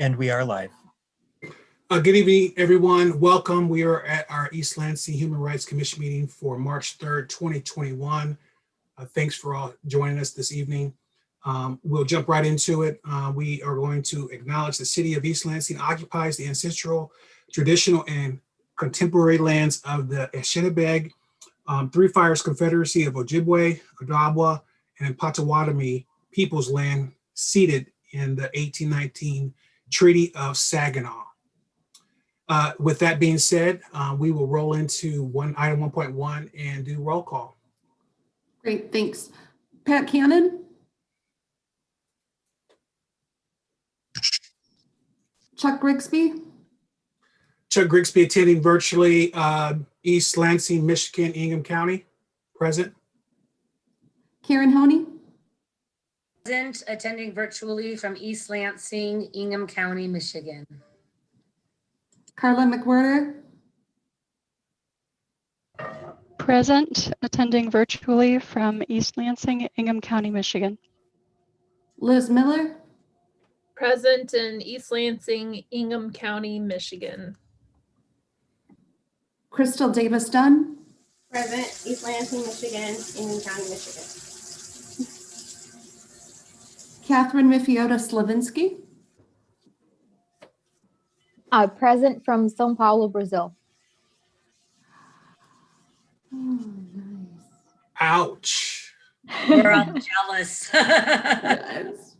And we are live. Good evening, everyone. Welcome. We are at our East Lansing Human Rights Commission meeting for March 3rd, 2021. Thanks for all joining us this evening. We'll jump right into it. We are going to acknowledge the city of East Lansing occupies the ancestral, traditional, and contemporary lands of the Ashenabeg, Three Fires Confederacy of Ojibwe, Odawa, and Potawatomi people's land ceded in the 1819 Treaty of Saginaw. With that being said, we will roll into item 1.1 and do roll call. Great, thanks. Pat Cannon? Chuck Grigsby? Chuck Grigsby attending virtually, East Lansing, Michigan, Ingham County, present. Karen Honey? Present, attending virtually from East Lansing, Ingham County, Michigan. Carla McWhirter? Present, attending virtually from East Lansing, Ingham County, Michigan. Liz Miller? Present in East Lansing, Ingham County, Michigan. Crystal Davis Dunn? Present, East Lansing, Michigan, Ingham County, Michigan. Catherine Mifiota Slavinsky? Present from São Paulo, Brazil. Oh, nice. Ouch. We're all jealous. Yes.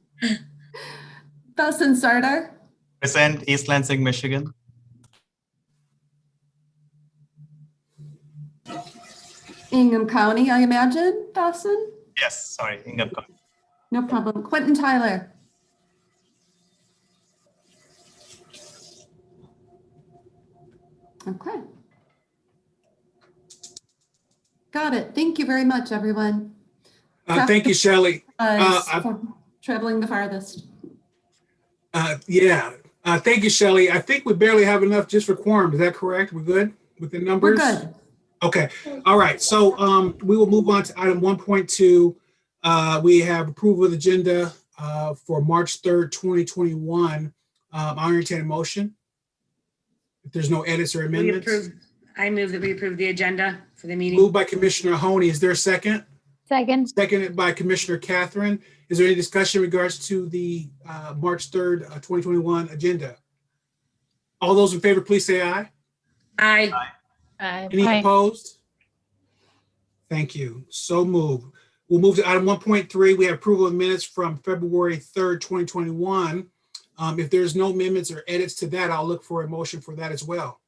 Dustin Sardar? Present, East Lansing, Michigan. Ingham County, I imagine, Dawson? Yes, sorry, Ingham County. No problem. Quentin Tyler? Okay. Got it. Thank you very much, everyone. Thank you, Shelley. For traveling the farthest. Yeah, thank you, Shelley. I think we barely have enough just for quorum. Is that correct? We're good with the numbers? We're good. Okay, all right. So we will move on to item 1.2. We have approval of the agenda for March 3rd, 2021. I'll entertain a motion. If there's no edits or amendments. I move that we approve the agenda for the meeting. Moved by Commissioner Honey. Is there a second? Second. Seconded by Commissioner Catherine. Is there any discussion in regards to the March 3rd, 2021 agenda? All those in favor, please say aye. Aye. Any Aye. opposed? Thank you. So moved. We'll move to item 1.3. We have approval of minutes from February 3rd, 2021. If there's no amendments or edits to that, I'll look for a motion for that as well.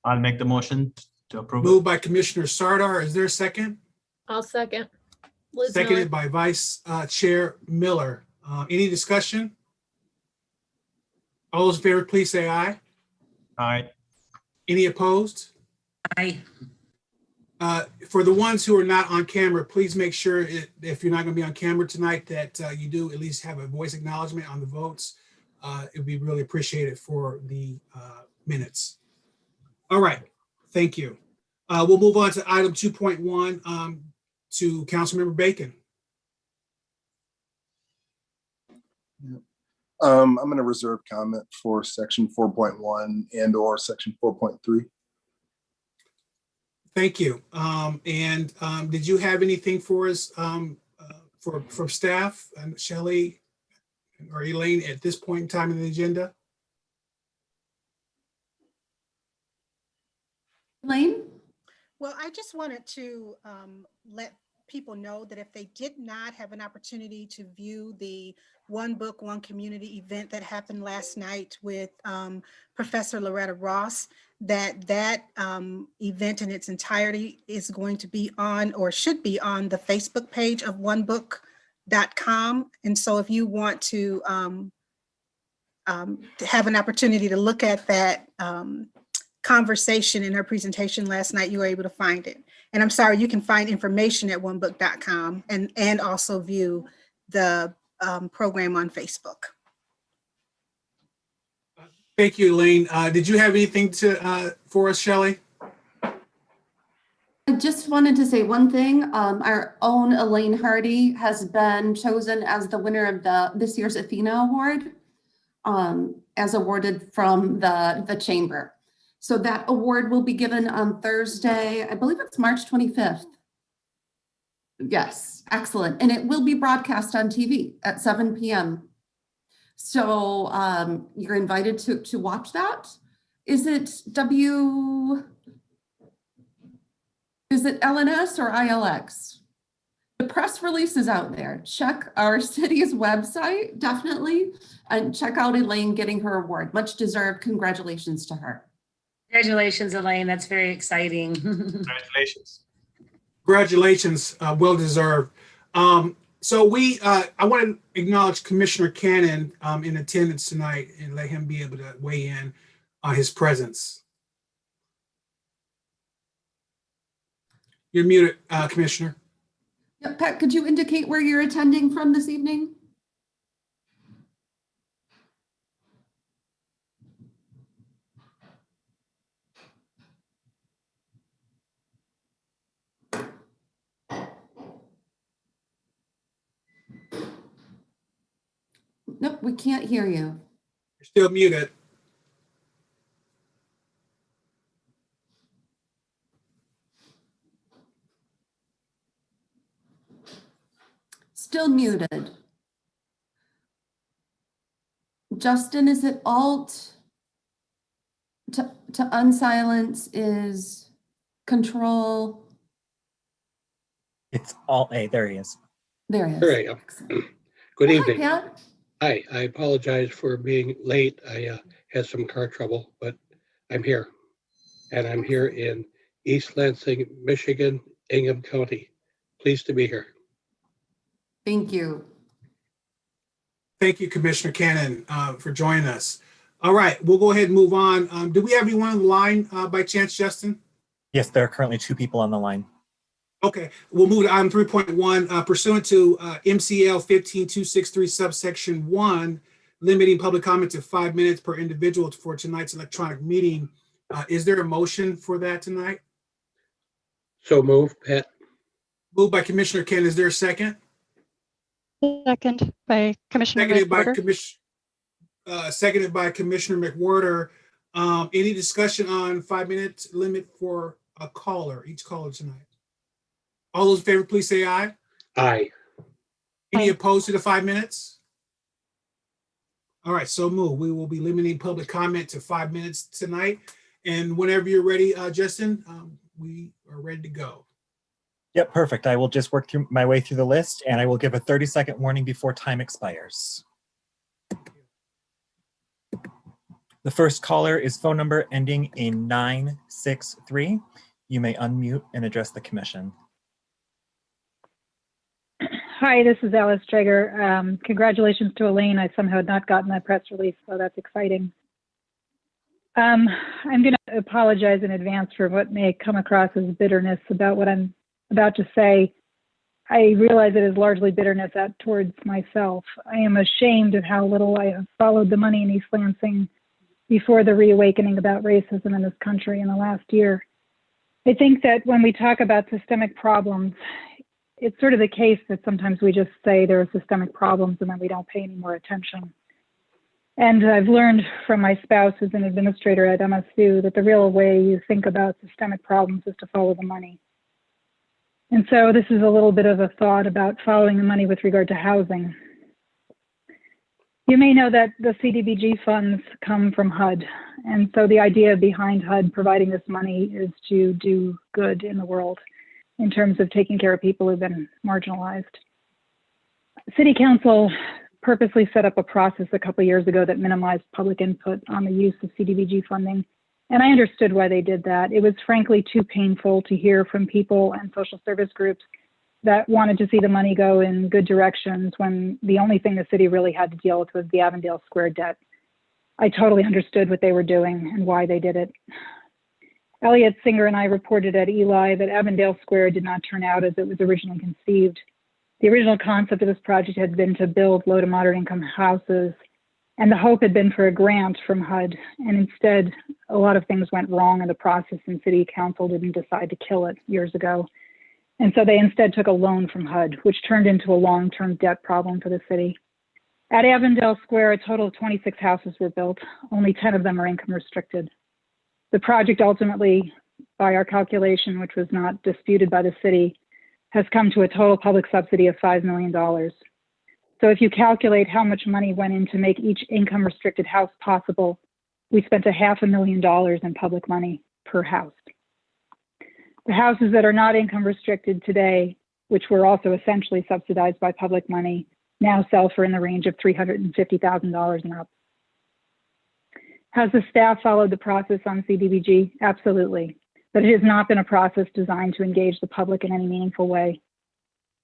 I'll make the motion to approve. Moved by Commissioner Sardar. Is there a second? I'll second. Liz Seconded Miller. by Vice Chair Miller. Any discussion? All those in favor, please say aye. Aye. Any opposed? Aye. For the ones who are not on camera, please make sure if you're not going to be on camera tonight that you do at least have a voice acknowledgement on the votes. It would be really appreciated for the minutes. All right, thank you. We'll move on to item 2.1 to Councilmember Bacon. I'm going to reserve comment for section 4.1 and or section 4.3. Thank you. Did you have anything for us from staff, Shelley or Elaine, at this point in time in the agenda? Elaine? Well, I just wanted to let people know that if they did not have an opportunity to view the One Book, One Community event that happened last night with Professor Loretta Ross, that event in its entirety is going to be on, or should be on, the Facebook page of onebook.com. And so if you want to have an opportunity to look at that conversation in her presentation last night, you were able to find it. And I'm sorry, you can find information at onebook.com and also view the program on Facebook. Thank you, Elaine. Did you have anything for us, Shelley? I just wanted to say one thing. Our own Elaine Hardy has been chosen as the winner of this year's Athena Award. as awarded from the chamber. So that award will be given on Thursday, I believe it's March 25th. Yes, excellent. And it will be broadcast on TV at 7 p.m. So you're invited to watch that. Is it LNS or ILX? The press release is out there. Check our city's website, definitely, and check out Elaine getting her award. Much deserved. Congratulations to her. Congratulations, Elaine. That's very exciting. Congratulations. Congratulations, well deserved. So I want to acknowledge Commissioner Cannon in attendance tonight and let him be able to weigh in on his presence. You're muted, Commissioner. Yeah, Pat, could you indicate where you're attending from this evening? Nope, we can't hear you. You're still muted. Still muted. Justin, is it Alt to unsilence is Control? It's Alt A. There he is. There he is. There I am. Excellent. Good Hi, evening. Pat. Hi, I apologize for being late. I had some car trouble, but I'm here. And I'm here in East Lansing, Michigan, Ingham County. Pleased to be here. Thank you. Thank you, Commissioner Cannon, for joining us. All right, we'll go ahead and move on. Do we have anyone on the line by chance, Justin? Yes, there are currently 2 people on the line. Okay, we'll move to item 3.1, pursuant to MCL 15263 subsection 1, limiting public comment to 5 minutes per individual for tonight's electronic meeting. Is there a motion for that tonight? So move, Pat. Moved by Commissioner Cannon. Is there a second? Second by Commissioner Seconded by McWhorter. seconded by Commissioner McWhorter. Any discussion on 5 minute limit for a caller, each caller tonight? All those in favor, please say aye. Aye. Any Aye. opposed to the 5 minutes? All right, so move. We will be limiting public comment to 5 minutes tonight. And whenever you're ready, Justin, we are ready to go. Yep, perfect. I will just work through my way through the list, and I will give a 30-second warning before time expires. The first caller is phone number ending in 963. You may unmute and address the commission. Hi, this is Alice Trager. Congratulations to Elaine. I somehow had not gotten that press release, so that's exciting. I'm going to apologize in advance for what may come across as bitterness about what I'm about to say. I realize it is largely bitterness towards myself. I am ashamed of how little I have followed the money in East Lansing before the reawakening about racism in this country in the last year. I think that when we talk about systemic problems, it's sort of the case that sometimes we just say there are systemic problems and then we don't pay any more attention. And I've learned from my spouse, who's an administrator at MSU, that the real way you think about systemic problems is to follow the money. And so this is a little bit of a thought about following the money with regard to housing. You may know that the CDBG funds come from HUD. And so the idea behind HUD providing this money is to do good in the world in terms of taking care of people who've been marginalized. City Council purposely set up a process a couple of years ago that minimized public input on the use of CDBG funding. And I understood why they did that. It was frankly too painful to hear from people and social service groups that wanted to see the money go in good directions when the only thing the city really had to deal with was the Avondale Square debt. I totally understood what they were doing and why they did it. Elliot Singer and I reported at Eli that Avondale Square did not turn out as it was originally conceived. The original concept of this project had been to build low to moderate income houses, and the hope had been for a grant from HUD. And instead, a lot of things went wrong in the process, and City Council didn't decide to kill it years ago. And so they instead took a loan from HUD, which turned into a long-term debt problem for the city. At Avondale Square, a total of 26 houses were built. Only 10 of them are income restricted. The project ultimately, by our calculation, which was not disputed by the city, has come to a total public subsidy of $5 million. So if you calculate how much money went in to make each income restricted house possible, we spent $500,000 in public money per house. The houses that are not income restricted today, which were also essentially subsidized by public money, now sell for in the range of $350,000 and up. Has the staff followed the process on CDBG? Absolutely. But it has not been a process designed to engage the public in any meaningful way.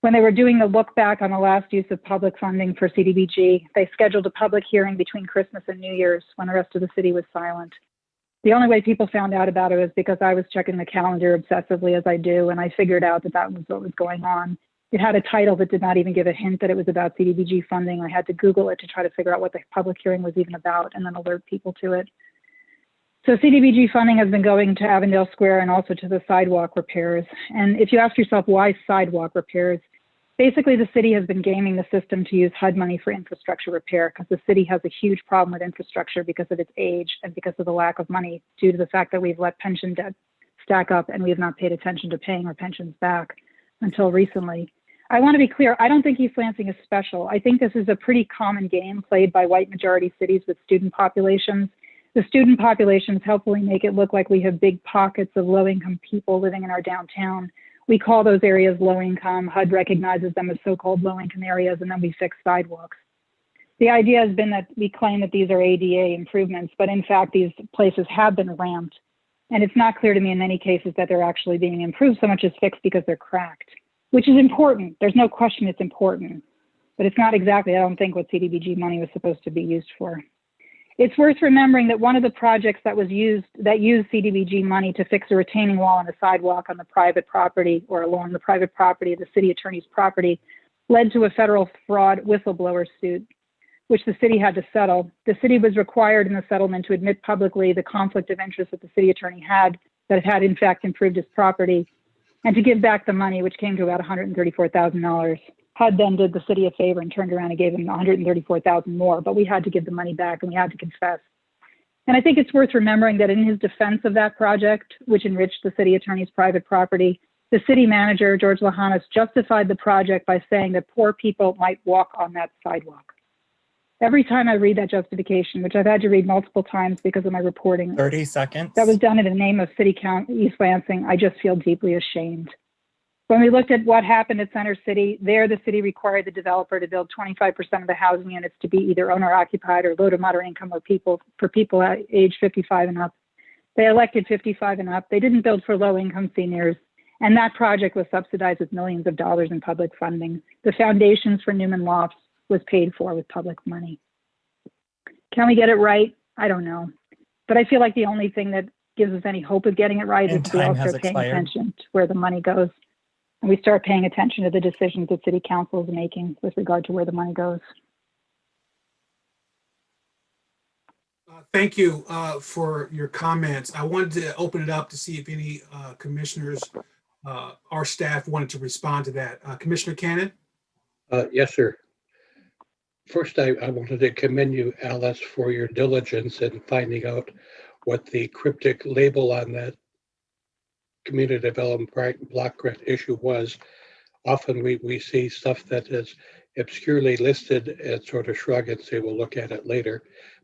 When they were doing the look back on the last use of public funding for CDBG, they scheduled a public hearing between Christmas and New Year's when the rest of the city was silent. The only way people found out about it was because I was checking the calendar obsessively as I do, and I figured out that that was what was going on. It had a title that did not even give a hint that it was about CDBG funding. I had to Google it to try to figure out what the public hearing was even about and then alert people to it. So CDBG funding has been going to Avondale Square and also to the sidewalk repairs. And if you ask yourself why sidewalk repairs, basically the city has been gaming the system to use HUD money for infrastructure repair because the city has a huge problem with infrastructure because of its age and because of the lack of money due to the fact that we've let pension debt stack up and we have not paid attention to paying our pensions back until recently. I want to be clear, I don't think East Lansing is special. I think this is a pretty common game played by white majority cities with student populations. The student populations helpfully make it look like we have big pockets of low-income people living in our downtown. We call those areas low-income. HUD recognizes them as so-called low-income areas, and then we fix sidewalks. The idea has been that we claim that these are ADA improvements, but in fact, these places have been ramped. And it's not clear to me in many cases that they're actually being improved so much as fixed because they're cracked, which is important. There's no question it's important, but it's not exactly, I don't think, what CDBG money was supposed to be used for. It's worth remembering that one of the projects that used CDBG money to fix a retaining wall on a sidewalk on the private property or along the private property of the city attorney's property led to a federal fraud whistleblower suit, which the city had to settle. The city was required in the settlement to admit publicly the conflict of interest that the city attorney had, that it had in fact improved his property, and to give back the money, which came to about $134,000. HUD then did the city a favor and turned around and gave him $134,000 more, but we had to give the money back and we had to confess. And I think it's worth remembering that in his defense of that project, which enriched the city attorney's private property, the city manager, George Lahanas, justified the project by saying that poor people might walk on that sidewalk. Every time I read that justification, which I've had to read multiple times because of my reporting, 30 seconds. that was done in the name of City Council East Lansing, I just feel deeply ashamed. When we looked at what happened at Center City, there the city required the developer to build 25% of the housing units to be either owner occupied or low to moderate income or for people at age 55 and up. They elected 55 and up. They didn't build for low income seniors. And that project was subsidized with millions of dollars in public funding. The foundations for Neumann Lofts was paid for with public money. Can we get it right? I don't know. But I feel like the only thing that gives us any hope of getting it right is if we all start paying attention to where the money goes. And we start paying attention to the decisions that city council is making with regard to where the money goes. Thank you for your comments. I wanted to open it up to see if any commissioners or staff wanted to respond to that. Commissioner Cannon? Yes, sir. First, I wanted to commend you, Alice, for your diligence in finding out what the cryptic label on that community development block grant issue was. Often we see stuff that is obscurely listed and sort of shrug and say, we'll look at it later.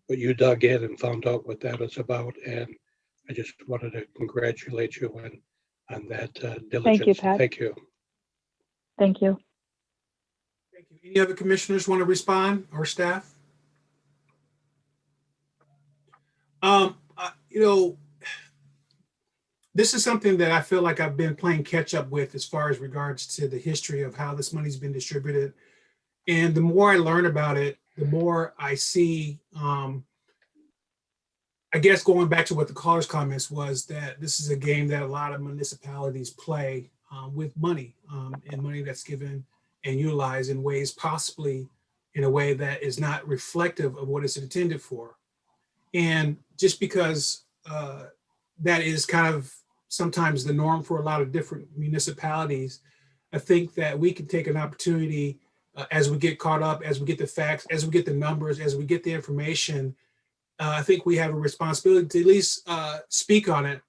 But you dug in and found out what that was about. And I just wanted to congratulate you on that diligence. Thank you, Pat. Thank you. Thank you. Thank you. Any other commissioners want to respond or staff? You know, this is something that I feel like I've been playing catch up with as far as regards to the history of how this money's been distributed. And the more I learn about it, the more I see, I guess going back to what the caller's comments was, that this is a game that a lot of municipalities play with money and money that's given and utilized in ways possibly in a way that is not reflective of what it's intended for. And just because that is kind of sometimes the norm for a lot of different municipalities, I think that we can take an opportunity as we get caught up, as we get the facts, as we get the numbers, as we get the information, I think we have a responsibility to at least speak on it,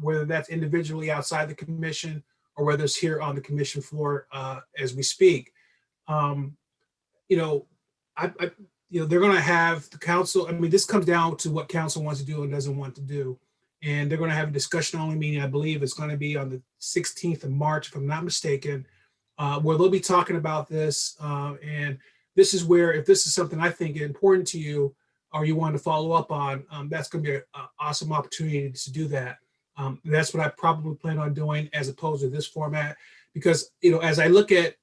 whether that's individually outside the commission or whether it's here on the commission floor as we speak. You know, they're going to have the council. I mean, this comes down to what council wants to do and doesn't want to do. And they're going to have a discussion only meeting. I believe it's going to be on the 16th of March, if I'm not mistaken, where they'll be talking about this. And this is where, if this is something I think is important to you or you want to follow up on, that's going to be an awesome opportunity to do that. That's what I probably plan on doing as opposed to this format, because, you know, as I look at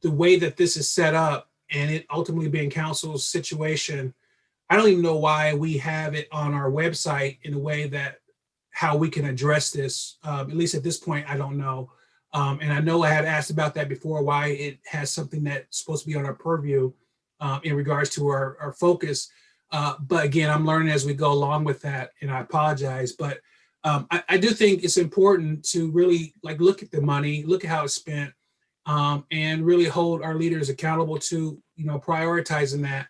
the way that this is set up and it ultimately being council's situation, I don't even know why we have it on our website in a way that how we can address this. At least at this point, I don't know. And I know I had asked about that before, why it has something that's supposed to be on our purview in regards to our focus. But again, I'm learning as we go along with that, and I apologize. But I do think it's important to really look at the money, look at how it's spent, and really hold our leaders accountable to, you know, prioritizing that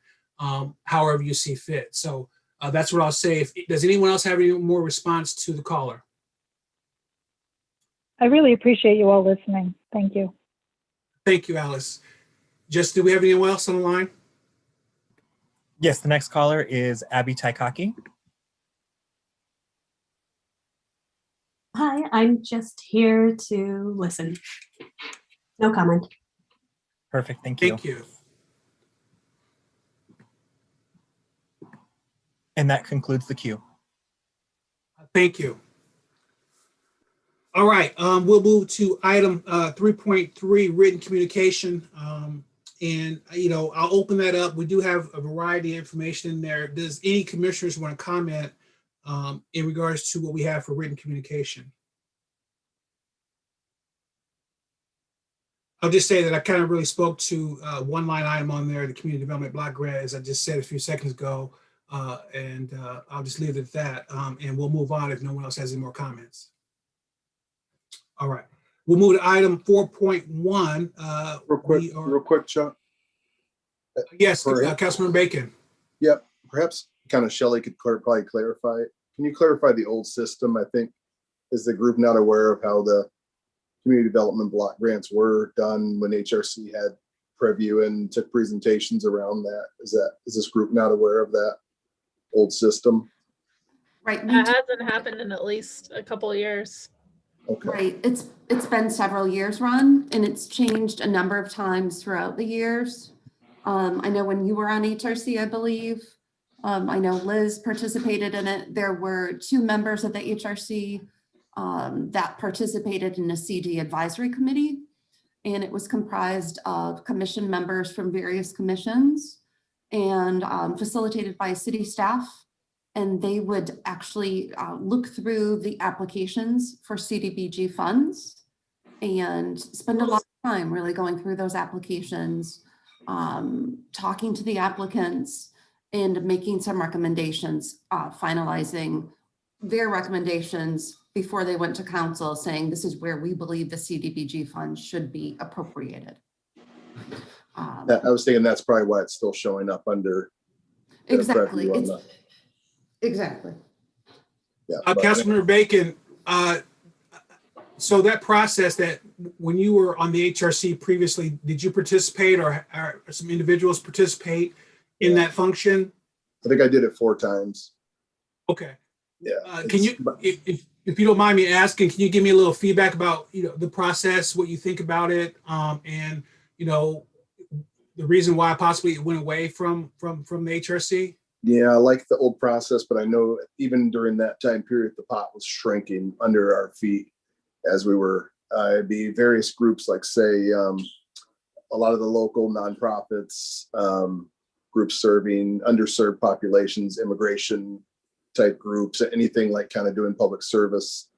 however you see fit. So that's what I'll say. Does anyone else have any more response to the caller? I really appreciate you all listening. Thank you. Thank you, Alice. Do we have anyone else on the line? Yes, the next caller is Abby Taikaki. Hi, I'm just here to listen. No comment. Perfect, thank you. Thank you. And that concludes the queue. Thank you. All right, we'll move to item 3.3, written communication. And, you know, I'll open that up. We do have a variety of information in there. Does any commissioners want to comment in regards to what we have for written communication? I'll just say that I kind of really spoke to one line item on there, the community development block grant, as I just said a few seconds ago. And I'll just leave it at that. And we'll move on if no one else has any more comments. All right, we'll move to item 4.1. Real quick, Chuck. Yes, Councilmember Bacon. Yep, perhaps kind of Shelley could probably clarify. Can you clarify the old system? I think, is the group not aware of how the community development block grants were done when HRC had preview and took presentations around that? Is this group not aware of that old system? Right. That hasn't happened in at least a couple of years. Okay. Right. It's been several years, Ron, and it's changed a number of times throughout the years. I know when you were on HRC, I believe, I know Liz participated in it. There were 2 members of the HRC that participated in a CD advisory committee, and it was comprised of commission members from various commissions and facilitated by city staff. And they would actually look through the applications for CDBG funds and spend a lot of time really going through those applications, talking to the applicants and making some recommendations, finalizing their recommendations before they went to council, saying this is where we believe the CDBG funds should be appropriated. I was thinking that's probably why it's still showing up under. Exactly. Exactly. Yeah. Councilmember Bacon, so that process, that when you were on the HRC previously, did you participate or some individuals participate in that function? I think I did it 4 times. Okay. Yeah. Can you, if you don't mind me asking, can you give me a little feedback about, you know, the process, what you think about it, and, you know, the reason why possibly it went away from the HRC? Yeah, I like the old process, but I know even during that time period, the pot was shrinking under our feet as we were, be various groups, like say, a lot of the local nonprofits, groups serving underserved populations, immigration type groups, anything like kind of doing public service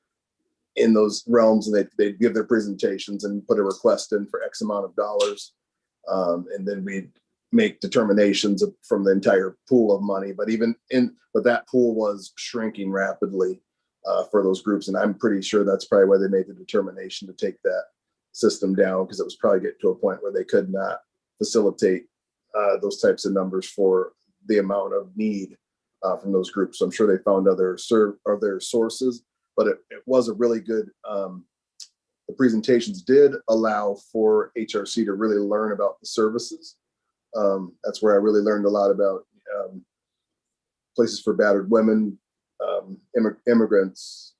in those realms. And they'd give their presentations and put a request in for X amount of dollars. And then we'd make determinations from the entire pool of money, but that pool was shrinking rapidly for those groups. And I'm pretty sure that's probably why they made the determination to take that system down because it was probably getting to a point where they could not facilitate those types of numbers for the amount of need from those groups. So I'm sure they found other sources, but it was a really good, the presentations did allow for HRC to really learn about the services. That's where I really learned a lot about places for battered women, immigrants,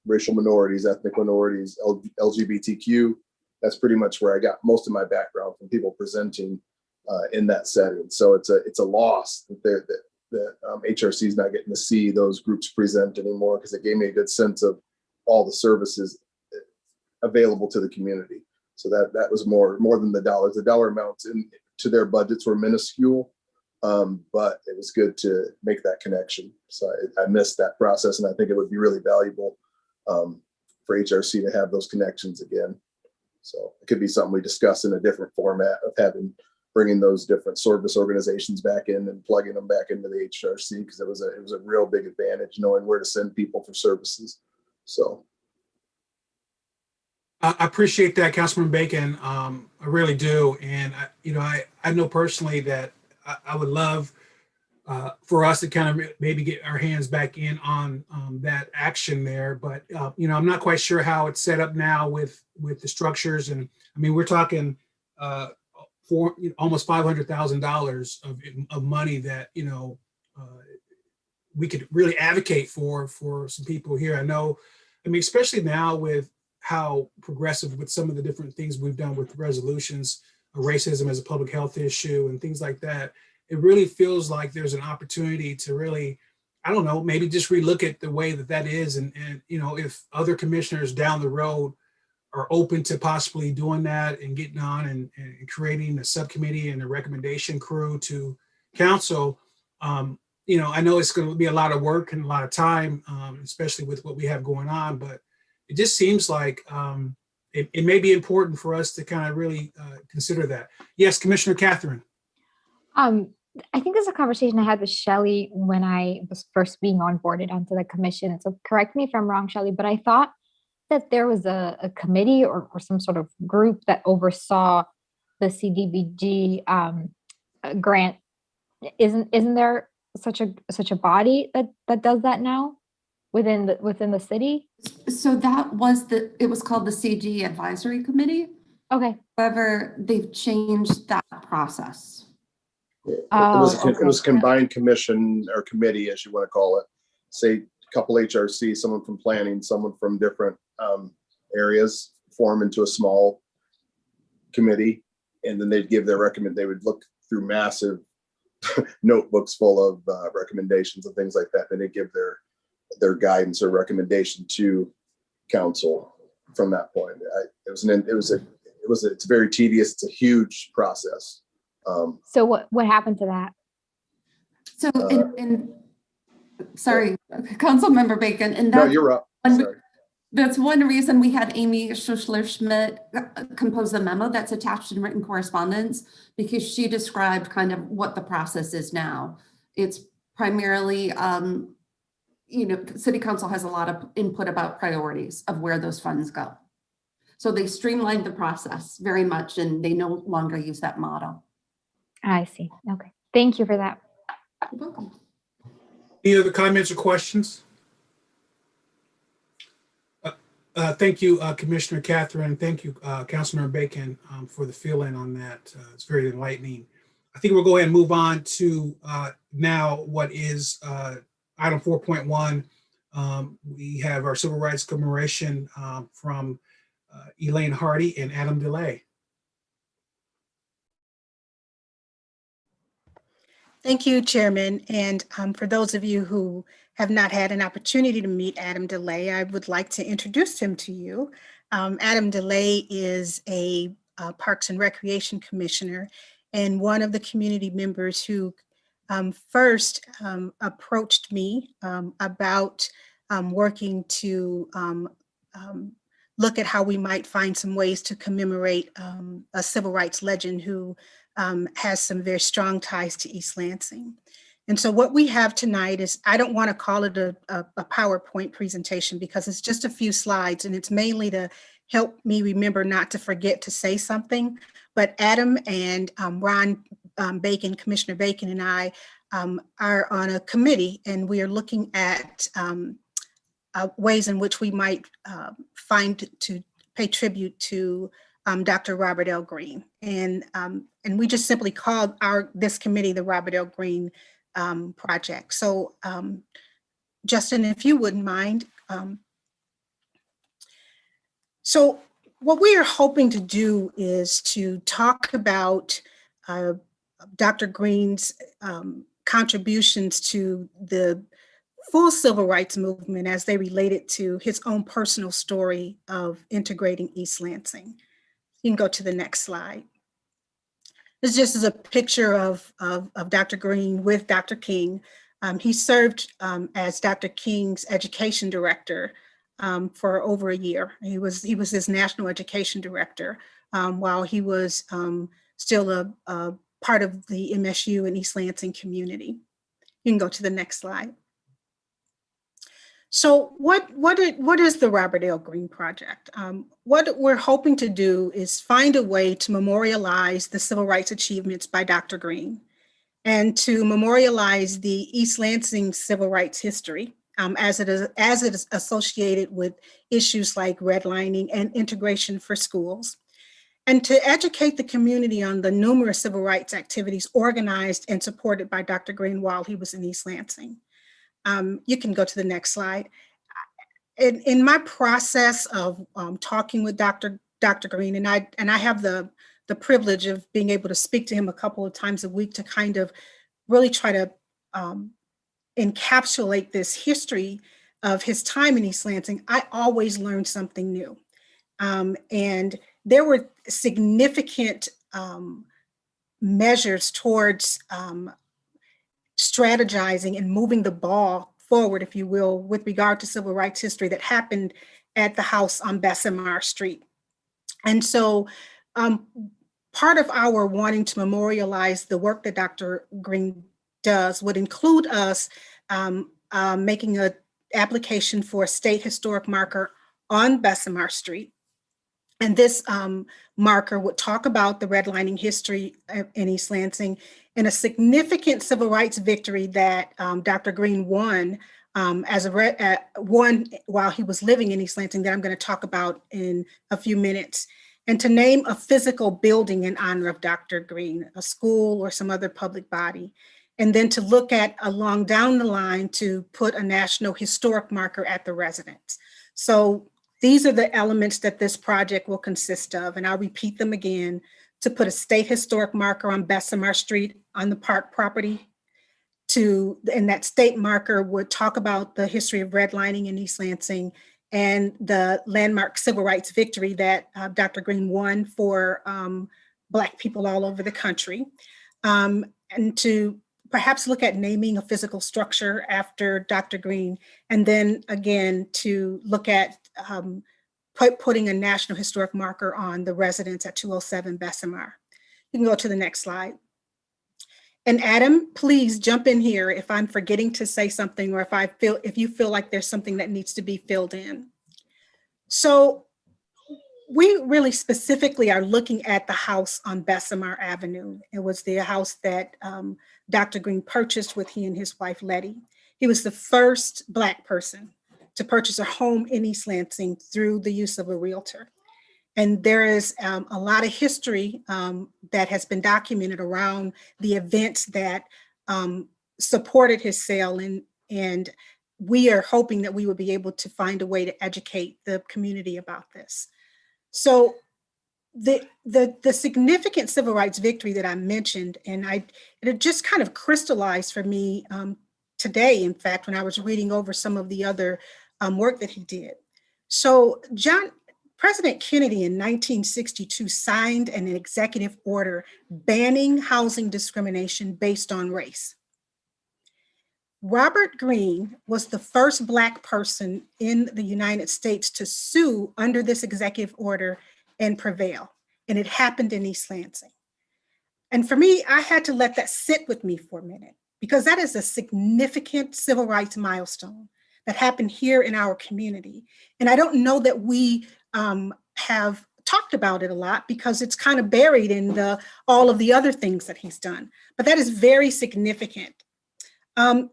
racial minorities, ethnic minorities, LGBTQ. That's pretty much where I got most of my background from people presenting in that setting. So it's a loss that HRC is not getting to see those groups present anymore, because it gave me a good sense of all the services available to the community. So that was more than the dollars. The dollar amounts to their budgets were minuscule, but it was good to make that connection. So I missed that process, and I think it would be really valuable for HRC to have those connections again. So it could be something we discuss in a different format of bringing those different service organizations back in and plugging them back into the HRC, because it was a real big advantage knowing where to send people for services. So. I appreciate that, Councilmember Bacon. I really do. And I know personally that I would love for us to kind of maybe get our hands back in on that action there. But, I'm not quite sure how it's set up now with the structures. And I mean, we're talking for almost $500,000 of money that, we could really advocate for some people here. I mean, especially now with how progressive with some of the different things we've done with resolutions, racism as a public health issue and things like that. It really feels like there's an opportunity to really, I don't know, maybe just relook at the way that is. And if other commissioners down the road are open to possibly doing that and getting on and creating a subcommittee and a recommendation crew to council, I know it's going to be a lot of work and a lot of time, especially with what we have going on, but it just seems like it may be important for us to kind of really consider that. Yes, Commissioner Catherine. I think there's a conversation I had with Shelley when I was first being onboarded onto the commission. So correct me if I'm wrong, Shelley, but I thought that there was a committee or some sort of group that oversaw the CDBG grant. Isn't there such a body that does that now within the city? So it was called the CG Advisory Committee. Okay. However, they've changed that process. It was combined commission or committee, as you want to call it. Say a couple HRC, someone from planning, someone from different areas, form into a small committee, and then they'd give their they would look through massive notebooks full of recommendations and things like that. Then they give their guidance or recommendation to council from that point. It's very tedious. It's a huge process. So what happened to that? So sorry, Councilmember Bacon, and no, you're up. Sorry. That's one reason we had Amy Schuschler-Schmidt compose the memo that's attached in written correspondence, because she described kind of what the process is now. It's primarily, City Council has a lot of input about priorities of where those funds go. So they streamlined the process very much, and they no longer use that model. I see. Okay. Thank you for that. You're welcome. Any other comments or questions? Thank you, Commissioner Catherine. Thank you, Councilmember Bacon, for the fill-in on that. It's very enlightening. I think we'll go ahead and move on to now what is item 4.1. We have our civil rights commemoration from Elaine Hardy and Adam DeLay. Thank you, Chairman. And for those of you who have not had an opportunity to meet Adam DeLay, I would like to introduce him to you. Adam DeLay is a Parks and Recreation Commissioner and one of the community members who first approached me about working to look at how we might find some ways to commemorate a civil rights legend who has some very strong ties to East Lansing. And so what we have tonight is, I don't want to call it a PowerPoint presentation because it's just a few slides, and it's mainly to help me remember not to forget to say something. But Adam and Ron Bacon, Commissioner Bacon and I are on a committee, and we are looking at ways in which we might find to pay tribute to Dr. Robert L. Green. And we just simply called this committee the Robert L. Green Project. So Justin, if you wouldn't mind. So what we are hoping to do is to talk about Dr. Green's contributions to the full civil rights movement as they related to his own personal story of integrating East Lansing. You can go to the next slide. This just is a picture of Dr. Green with Dr. King. He served as Dr. King's education director for over a year. He was his national education director while he was still a part of the MSU and East Lansing community. You can go to the next slide. So what is the Robert L. Green Project? What we're hoping to do is find a way to memorialize the civil rights achievements by Dr. Green and to memorialize the East Lansing civil rights history as it is associated with issues like redlining and integration for schools, and to educate the community on the numerous civil rights activities organized and supported by Dr. Green while he was in East Lansing. You can go to the next slide. In my process of talking with Dr. Green, and I have the privilege of being able to speak to him a couple of times a week to kind of really try to encapsulate this history of his time in East Lansing, I always learned something new. And there were significant measures towards strategizing and moving the ball forward, if you will, with regard to civil rights history that happened at the house on Bessemer Street. And so part of our wanting to memorialize the work that Dr. Green does would include us making an application for a state historic marker on Bessemer Street. And this marker would talk about the redlining history in East Lansing and a significant civil rights victory that Dr. Green won while he was living in East Lansing that I'm going to talk about in a few minutes. And to name a physical building in honor of Dr. Green, a school or some other public body. And then to look at along down the line to put a national historic marker at the residence. So these are the elements that this project will consist of, and I'll repeat them again: to put a state historic marker on Bessemer Street on the park property, and that state marker would talk about the history of redlining in East Lansing and the landmark civil rights victory that Dr. Green won for Black people all over the country, and to perhaps look at naming a physical structure after Dr. Green, and then again to look at putting a national historic marker on the residence at 207 Bessemer. You can go to the next slide. And Adam, please jump in here if I'm forgetting to say something, or if you feel like there's something that needs to be filled in. So we really specifically are looking at the house on Bessemer Avenue. It was the house that Dr. Green purchased with he and his wife, Letty. He was the first Black person to purchase a home in East Lansing through the use of a realtor. And there is a lot of history that has been documented around the events that supported his sale. And we are hoping that we will be able to find a way to educate the community about this. So the significant civil rights victory that I mentioned, and it just kind of crystallized for me today, in fact, when I was reading over some of the other work that he did. So President Kennedy in 1962 signed an executive order banning housing discrimination based on race. Robert Green was the first Black person in the United States to sue under this executive order and prevail. And it happened in East Lansing. And for me, I had to let that sit with me for a minute, because that is a significant civil rights milestone that happened here in our community. And I don't know that we have talked about it a lot because it's kind of buried in all of the other things that he's done. But that is very significant. And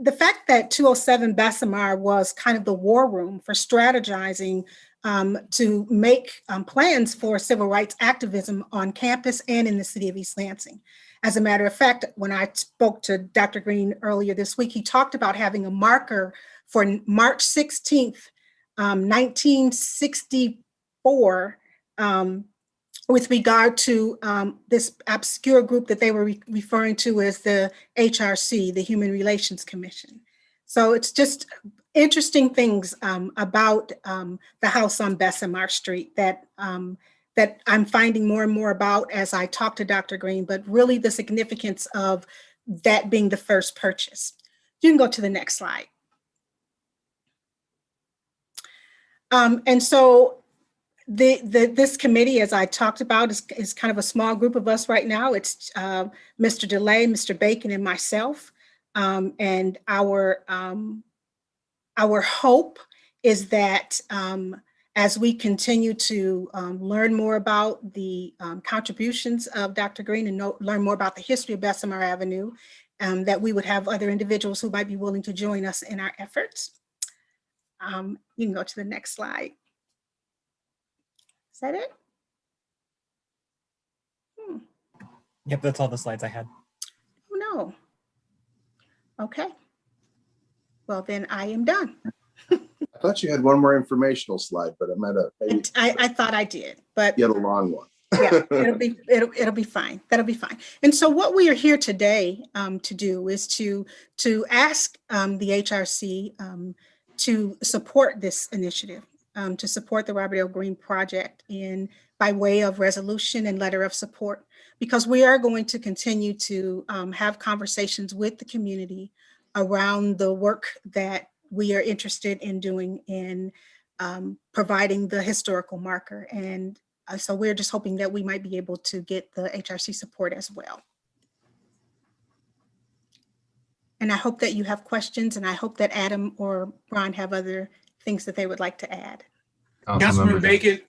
the fact that 207 Bessemer was kind of the war room for strategizing to make plans for civil rights activism on campus and in the city of East Lansing. As a matter of fact, when I spoke to Dr. Green earlier this week, he talked about having a marker for March 16th, 1964, with regard to this obscure group that they were referring to as the HRC, the Human Relations Commission. So it's just interesting things about the house on Bessemer Street that I'm finding more and more about as I talk to Dr. Green, but really the significance of that being the first purchase. You can go to the next slide. And so this committee, as I talked about, is kind of a small group of us right now. It's Mr. DeLay, Mr. Bacon, and myself. And our hope is that as we continue to learn more about the contributions of Dr. Green and learn more about the history of Bessemer Avenue, that we would have other individuals who might be willing to join us in our efforts. You can go to the next slide. Is that it? Yep, that's all the slides I had. Oh, no. Okay. Well, then I am done. I thought you had one more informational slide, but I might have. Maybe I thought I did, but you had a long one. yeah, it'll be fine. That'll be fine. And so what we are here today to do is to ask the HRC to support this initiative, to support the Robert L. Greene Project by way of resolution and letter of support, because we are going to continue to have conversations with the community around the work that we are interested in doing in providing the historical marker. And so we're just hoping that we might be able to get the HRC support as well. And I hope that you have questions, and I hope that Adam or Ron have other things that they would like to add. Councilmember Bacon,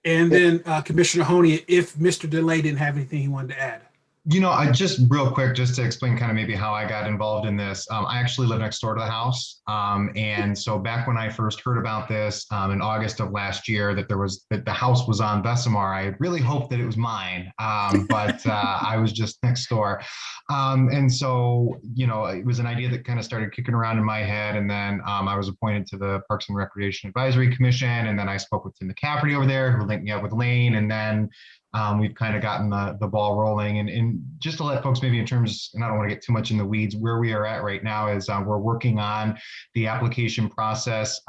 and then Commissioner Honey, if Mr. DeLay didn't have anything he wanted to add. You know, I just real quick, just to explain kind of maybe how I got involved in this. I actually live next door to the house. And so back when I first heard about this in August of last year, that the house was on Bessemer, I really hoped that it was mine, but I was just next door. And so, you know, it was an idea that kind of started kicking around in my head. And then I was appointed to the Parks and Recreation Advisory Commission. And then I spoke with Tim McCafferty over there, who linked me up with Elaine. And then we've kind of gotten the ball rolling. And just to let folks maybe in terms, and I don't want to get too much in the weeds, where we are at right now is we're working on the application process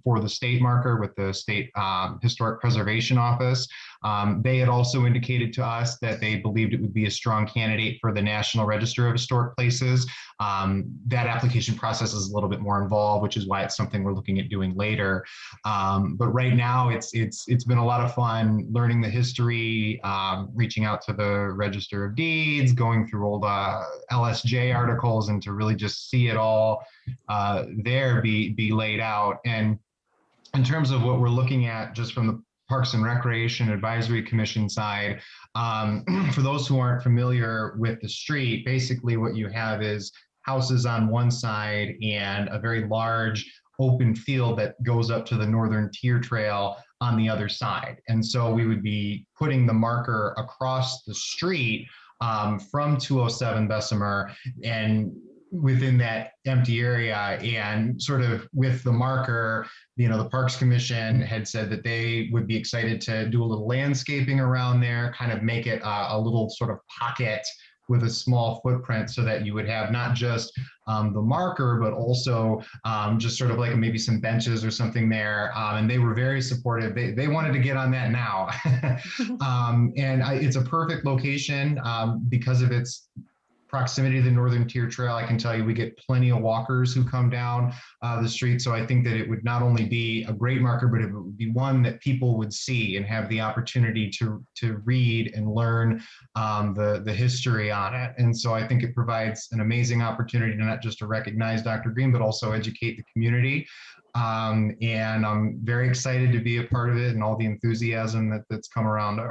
for the state marker with the State Historic Preservation Office. They had also indicated to us that they believed it would be a strong candidate for the National Register of Historic Places. That application process is a little bit more involved, which is why it's something we're looking at doing later. But right now it's been a lot of fun learning the history, reaching out to the Register of Deeds, going through old LSJ articles, and to really just see it all there be laid out. And in terms of what we're looking at just from the Parks and Recreation Advisory Commission side, for those who aren't familiar with the street, basically what you have is houses on one side and a very large open field that goes up to the Northern Tier Trail on the other side. And so we would be putting the marker across the street from 207 Bessemer and within that empty area, and sort of with the marker, you know, the Parks Commission had said that they would be excited to do a little landscaping around there, kind of make it a little sort of pocket with a small footprint, so that you would have not just the marker, but also just sort of like maybe some benches or something there. And they were very supportive. They wanted to get on that now. And it's a perfect location because of its proximity to the Northern Tier Trail. I can tell you we get plenty of walkers who come down the street. So I think that it would not only be a great marker, but it would be one that people would see and have the opportunity to read and learn the history on it. And so I think it provides an amazing opportunity to not just to recognize Dr. Greene, but also educate the community. And I'm very excited to be a part of it and all the enthusiasm that's come around it.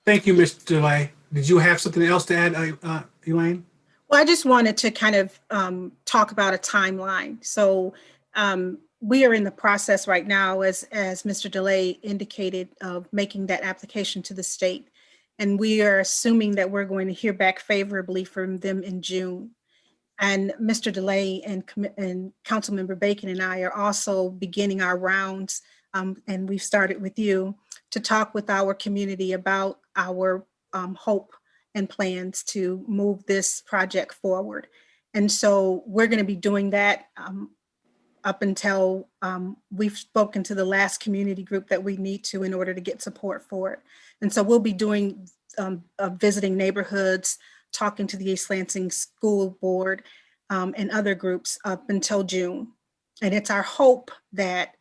Thank you, Mr. DeLay. Did you have something else to add, Elaine? Well, I just wanted to kind of talk about a timeline. So we are in the process right now, as Mr. DeLay indicated, of making that application to the state. And we are assuming that we're going to hear back favorably from them in June. And Mr. DeLay and Councilmember Bacon and I are also beginning our rounds, and we've started with you, to talk with our community about our hope and plans to move this project forward. And so we're going to be doing that up until we've spoken to the last community group that we need to in order to get support for it. And so we'll be doing visiting neighborhoods, talking to the East Lansing School Board and other groups up until June. And it's our hope that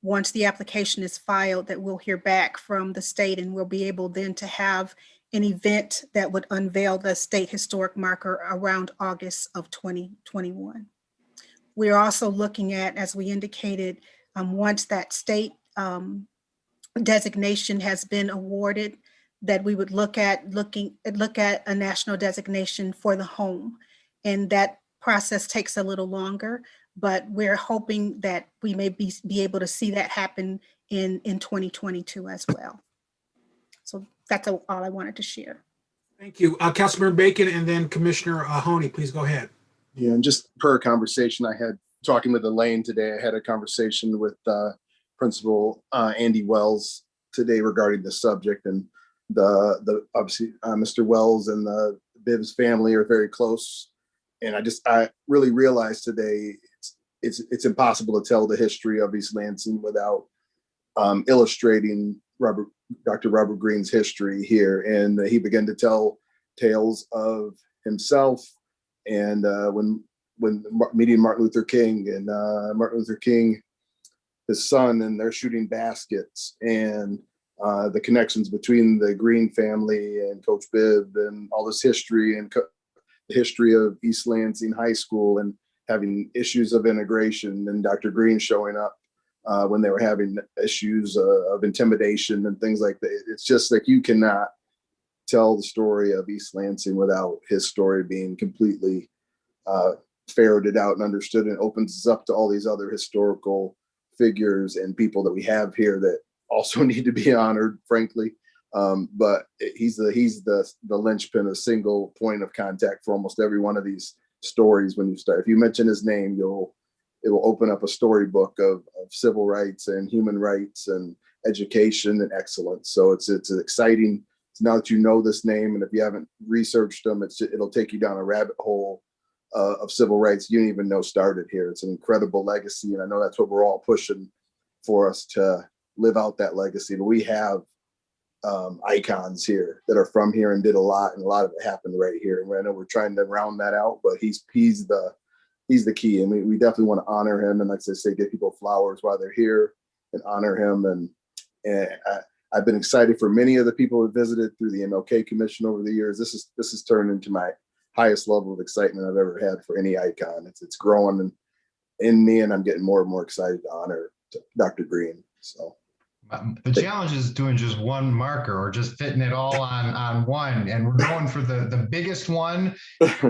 once the application is filed, that we'll hear back from the state and we'll be able then to have an event that would unveil the state historic marker around August of 2021. We're also looking at, as we indicated, once that state designation has been awarded, that we would look at a national designation for the home. And that process takes a little longer, but we're hoping that we may be able to see that happen in 2022 as well. So that's all I wanted to share. Thank you. Councilmember Bacon and then Commissioner Honey, please go ahead. Yeah, and just per conversation I had talking with Elaine today, I had a conversation with Principal Andy Wells today regarding the subject, and the obviously Mr. Wells and the Bibbs family are very close. And I really realized today it's impossible to tell the history of East Lansing without illustrating Dr. Robert Greene's history here. And he began to tell tales of himself and when meeting Martin Luther King and Martin Luther King, his son, and they're shooting baskets, and the connections between the Green family and Coach Bibb and all this history and the history of East Lansing High School and having issues of integration, and Dr. Greene showing up when they were having issues of intimidation and things like that. It's just like you cannot tell the story of East Lansing without his story being completely ferreted out and understood, and opens us up to all these other historical figures and people that we have here that also need to be honored, frankly. But he's the linchpin, a single point of contact for almost every one of these stories. When you start, if you mention his name, it will open up a storybook of civil rights and human rights and education and excellence. So it's exciting. Now that you know this name, and if you haven't researched them, it'll take you down a rabbit hole of civil rights you didn't even know started here. It's an incredible legacy, and I know that's what we're all pushing for, us to live out that legacy. But we have icons here that are from here and did a lot, and a lot of it happened right here. And I know we're trying to round that out, but he's the key, and we definitely want to honor him. And like I say, give people flowers while they're here and honor him. And I've been excited for many of the people who visited through the MLK Commission over the years. This has turned into my highest level of excitement I've ever had for any icon. It's growing in me, and I'm getting more and more excited to honor Dr. Greene. So the challenge is doing just one marker or just fitting it all on one, and we're going for the biggest one,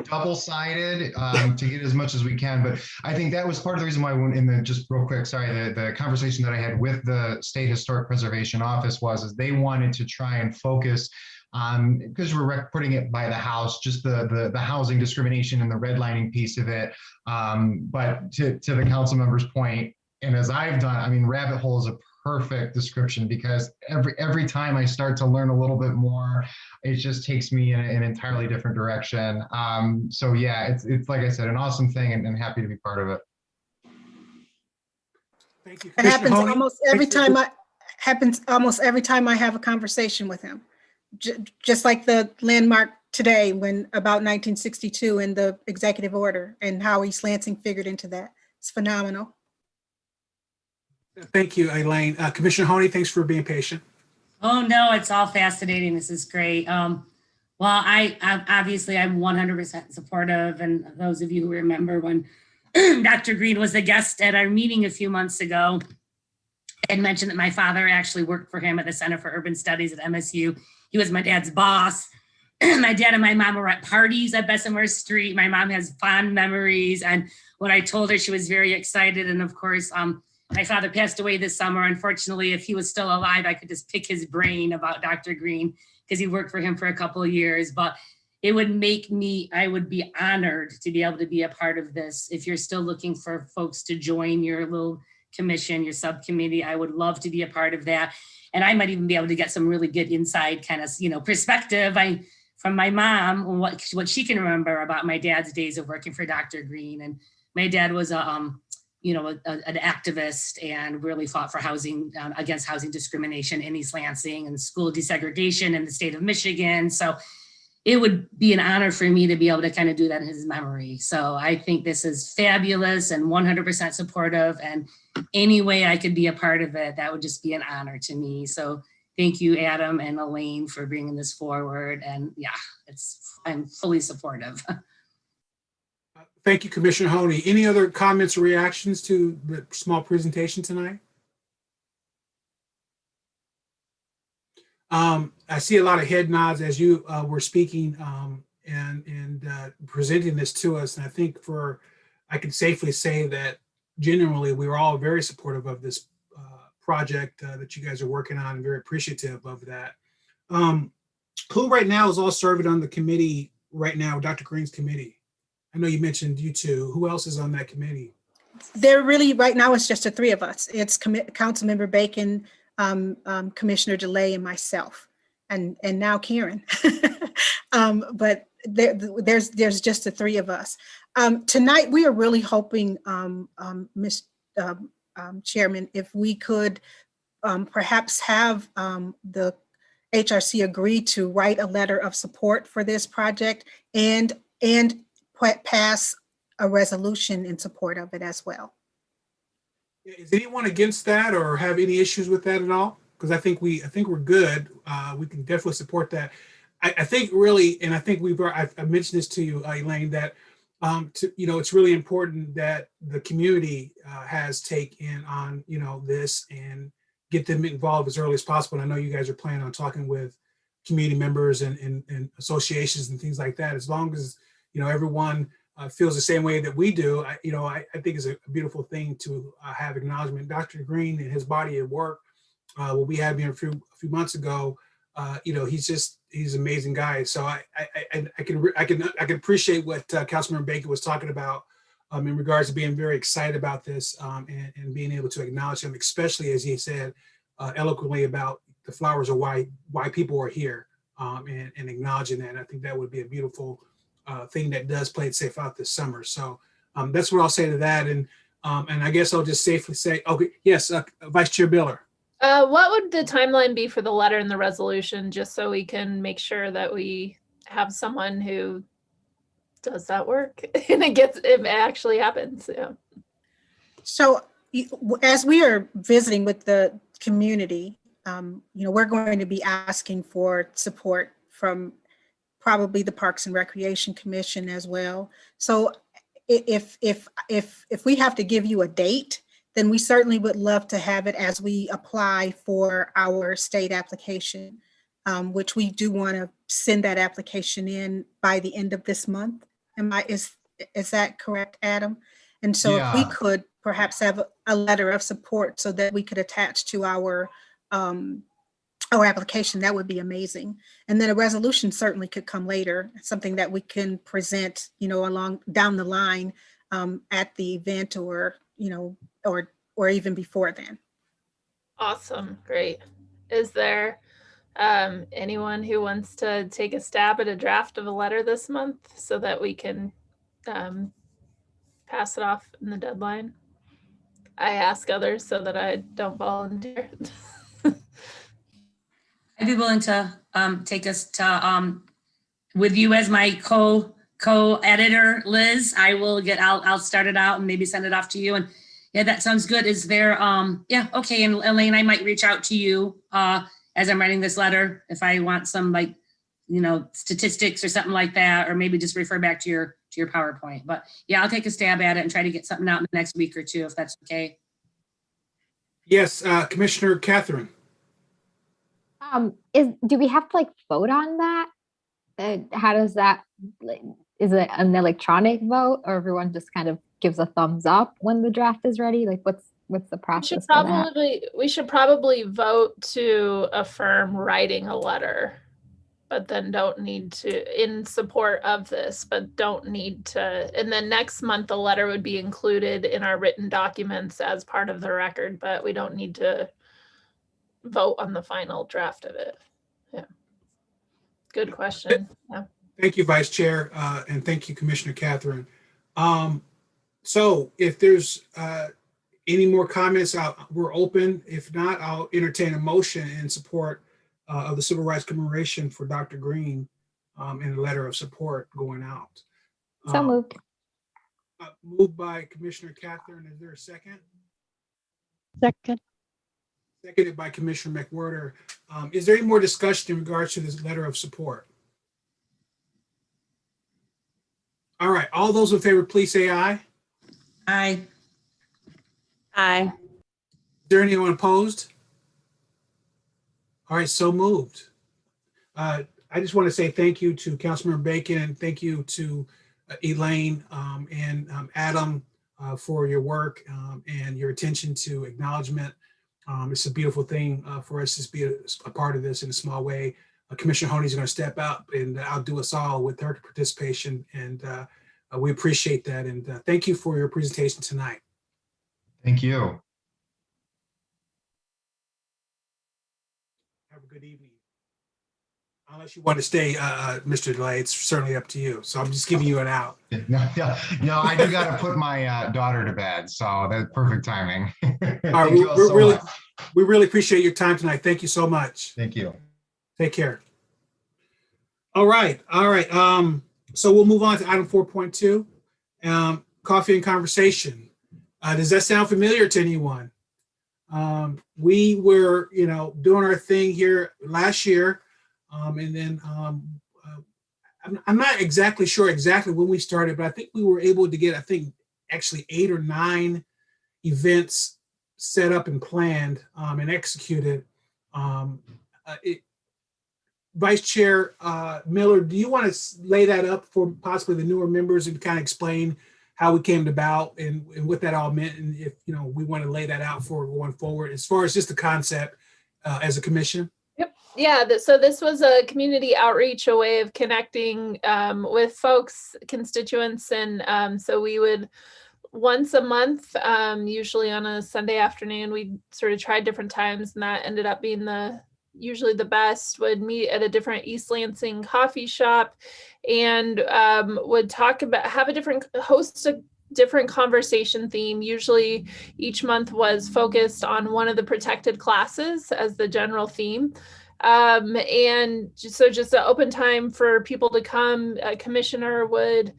double-sided, to get as much as we can. But I think that was part of the reason why, just real quick, sorry, the conversation that I had with the State Historic Preservation Office is they wanted to try and focus on, because we're putting it by the house, just the housing discrimination and the redlining piece of it. But to the council member's point, and as I've done, I mean, rabbit hole is a perfect description, because every time I start to learn a little bit more, it just takes me in an entirely different direction. So yeah, it's like I said, an awesome thing, and happy to be part of it. Thank you. It happens almost every time I have a conversation with him. Just like the landmark today, about 1962 and the executive order and how East Lansing figured into that. It's phenomenal. Thank you, Elaine. Commissioner Honey, thanks for being patient. Oh no, it's all fascinating. This is great. Well, I'm obviously 100% supportive, and those of you who remember when Dr. Green was a guest at our meeting a few months ago and mentioned that my father actually worked for him at the Center for Urban Studies at MSU. He was my dad's boss. My dad and my mom were at parties at Bessemer Street. My mom has fond memories. And when I told her, she was very excited. And of course, my father passed away this summer. Unfortunately, if he was still alive, I could just pick his brain about Dr. Green because he worked for him for a couple of years. But it would make me, I would be honored to be able to be a part of this. If you're still looking for folks to join your little commission, your subcommittee, I would love to be a part of that. And I might even be able to get some really good inside kind of, perspective from my mom, what she can remember about my dad's days of working for Dr. Green. And my dad was an activist and really fought for housing, against housing discrimination in East Lansing and school desegregation in the state of Michigan. So it would be an honor for me to be able to kind of do that in his memory. So I think this is fabulous and 100% supportive, and any way I could be a part of it, that would just be an honor to me. So thank you, Adam and Elaine, for bringing this forward. And yeah, I'm fully supportive. Thank you, Commissioner Honey. Any other comments or reactions to the small presentation tonight? I see a lot of head nods as you were speaking and presenting this to us. And I think I can safely say that generally we were all very supportive of this project that you guys are working on, and very appreciative of that. Who right now is all serving on the committee right now, Dr. Green's committee? I know you mentioned you two. Who else is on that committee? There really, right now, it's just the three of us. It's Councilmember Bacon, Commissioner DeLay, and myself, and now Karen. But there's just the three of us. Tonight, we are really hoping, Ms. Chairman, if we could perhaps have the HRC agree to write a letter of support for this project and pass a resolution in support of it as well. Is anyone against that or have any issues with that at all? Because I think we're good. We can definitely support that. I think really, and I think I've mentioned this to you, Elaine, that it's really important that the community has take in on this and get them involved as early as possible. And I know you guys are planning on talking with community members and associations and things like that. As long as everyone feels the same way that we do, I think it's a beautiful thing to have acknowledgement. Dr. Green and his body of work, what we had here a few months ago, he's an amazing guy. So I can appreciate what Councilmember Bacon was talking about in regards to being very excited about this and being able to acknowledge him, especially as he said eloquently about the flowers are why people are here, and acknowledging that. And I think that would be a beautiful thing that does play itself out this summer. So that's what I'll say to that. And I guess I'll just safely say, okay, yes, Vice Chair Biller. What would the timeline be for the letter and the resolution, just so we can make sure that we have someone who does that work and it actually happens? Yeah. So as we are visiting with the community, we're going to be asking for support from probably the Parks and Recreation Commission as well. So if we have to give you a date, then we certainly would love to have it as we apply for our state application, which we do want to send that application in by the end of this month. Is that correct, Adam? And so if we could perhaps have a letter of support so that we could attach to our application, that would be amazing. And then a resolution certainly could come later, something that we can present, along down the line at the event or even before then. Awesome. Great. Is there anyone who wants to take a stab at a draft of a letter this month so that we can pass it off in the deadline? I ask others so that I don't volunteer. I'd be willing to take us to with you as my co-editor, Liz. I'll start it out and maybe send it off to you. And yeah, that sounds good. Is there okay. And Elaine, I might reach out to you as I'm writing this letter if I want some statistics or something like that, or maybe just refer back to your PowerPoint. But yeah, I'll take a stab at it and try to get something out in the next week or two, if that's okay. Yes, Commissioner Catherine. Do we have to like vote on that? How does that, is it an electronic vote, or everyone just kind of gives a thumbs up when the draft is ready? Like what's the process for that? We should probably vote to affirm writing a letter, but then don't need to, in support of this, but don't need to. And then next month, the letter would be included in our written documents as part of the record, but we don't need to vote on the final draft of it. Yeah. Good question. Yeah. Thank you, Vice Chair, and thank you, Commissioner Catherine. So if there's any more comments, we're open. If not, I'll entertain a motion in support of the Civil Rights Commemoration for Dr. Green and a letter of support going out. So moved. Moved by Commissioner Catherine. Is there a second? Second. Seconded by Commissioner McWhorter. Is there any more discussion in regards to this letter of support? All right, all those in favor, please say aye. Aye. Aye. Is there anyone opposed? All right, so moved. I just want to say thank you to Councilmember Bacon, and thank you to Elaine and Adam for your work and your attention to acknowledgement. It's a beautiful thing for us to be a part of this in a small way. Commissioner Honey is going to step up and outdo us all with her participation, and we appreciate that. And thank you for your presentation tonight. Thank you. Have a good evening. Unless you want to stay, Mr. DeLay, it's certainly up to you. So I'm just giving you an out. No, I do got to put my daughter to bed, so that's perfect timing. All right, we really appreciate your time tonight. Thank you so much. Thank you. Take care. All right. So we'll move on to item 4.2, coffee and conversation. Does that sound familiar to anyone? We were, doing our thing here last year. And then I'm not exactly sure when we started, but I think we were able to get, actually 8 or 9 events set up and planned and executed. Vice Chair Miller, do you want to lay that up for possibly the newer members and kind of explain how we came about and what that all meant, and if we want to lay that out for going forward as far as just the concept as a commission? Yep. Yeah. So this was a community outreach, a way of connecting with folks, constituents, and so we would once a month, usually on a Sunday afternoon, we sort of tried different times, and that ended up being usually the best. Would meet at a different East Lansing coffee shop and would host a different conversation theme. Usually each month was focused on one of the protected classes as the general theme. And so just an open time for people to come. A commissioner would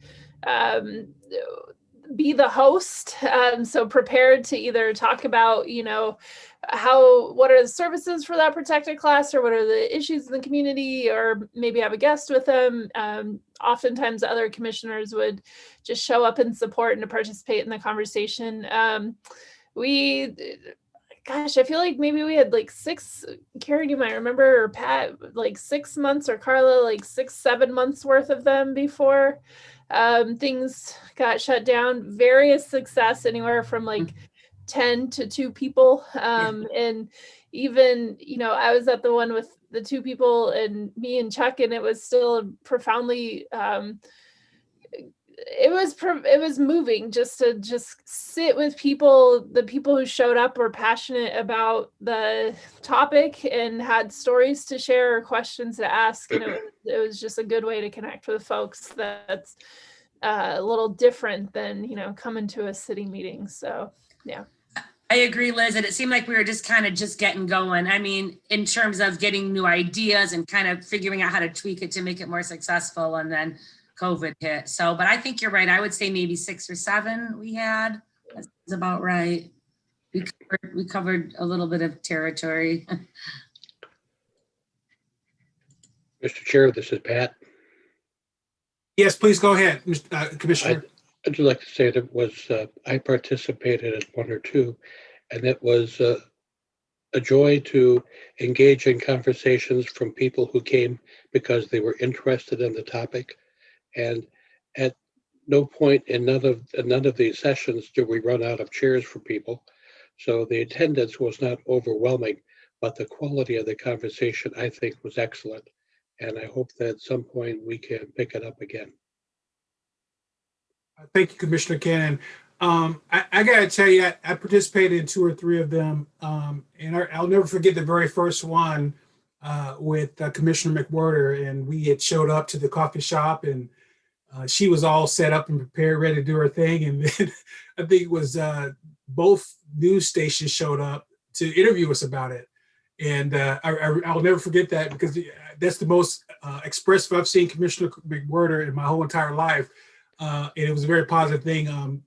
be the host. So prepared to either talk about, what are the services for that protected class, or what are the issues in the community, or maybe have a guest with them. Oftentimes other commissioners would just show up and support and to participate in the conversation. I feel like maybe we had like 6, Karen, you might remember, or Pat, like 6 months, or Carla, like 6-7 months worth of them before things got shut down. Various success, anywhere from like 10 to 2 people. And even, I was at the one with the 2 people and me and Chuck, and it was still profoundly, it was moving just to sit with people. The people who showed up were passionate about the topic and had stories to share or questions to ask. And it was just a good way to connect with folks that's a little different than, coming to a city meeting. So, yeah. I agree, Liz, and it seemed like we were just kind of getting going. I mean, in terms of getting new ideas and kind of figuring out how to tweak it to make it more successful, and then COVID hit. So, but I think you're right. I would say maybe 6 or 7 we had. That's about right. We covered a little bit of territory. Mr. Chair, this is Pat. Yes, please go ahead, Commissioner. I'd just like to say that I participated in one or two, and it was a joy to engage in conversations from people who came because they were interested in the topic. And at no point in none of these sessions did we run out of chairs for people. So the attendance was not overwhelming, but the quality of the conversation, I think, was excellent. And I hope that at some point we can pick it up again. Thank you, Commissioner Cannon. I got to tell you, I participated in 2 or 3 of them, and I'll never forget the very first one with Commissioner McWhorter, and we had showed up to the coffee shop, and she was all set up and prepared, ready to do her thing, and then I think it was both news stations showed up to interview us about it, and I'll never forget that because that's the most expressive I've seen Commissioner McWhorter in my whole entire life. And it was a very positive thing.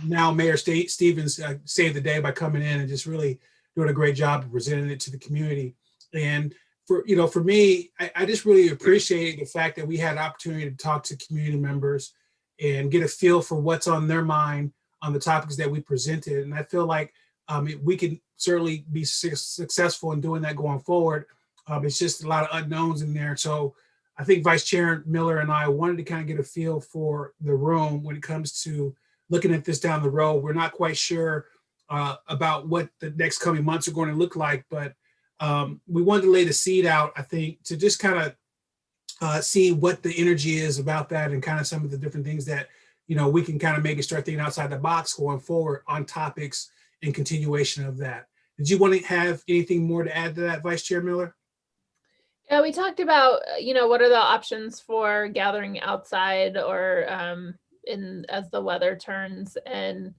Now Mayor Stevens saved the day by coming in and just really doing a great job of presenting it to the community. And for me, I just really appreciated the fact that we had an opportunity to talk to community members and get a feel for what's on their mind on the topics that we presented. And I feel like we can certainly be successful in doing that going forward. It's just a lot of unknowns in there. So I think Vice Chair Miller and I wanted to kind of get a feel for the room when it comes to looking at this down the road. We're not quite sure about what the next coming months are going to look like, but we wanted to lay the seed out, I think, to just kind of see what the energy is about that and kind of some of the different things that, we can kind of maybe start thinking outside the box going forward on topics and continuation of that. Did you want to have anything more to add to that, Vice Chair Miller? Yeah, we talked about, what are the options for gathering outside or as the weather turns, and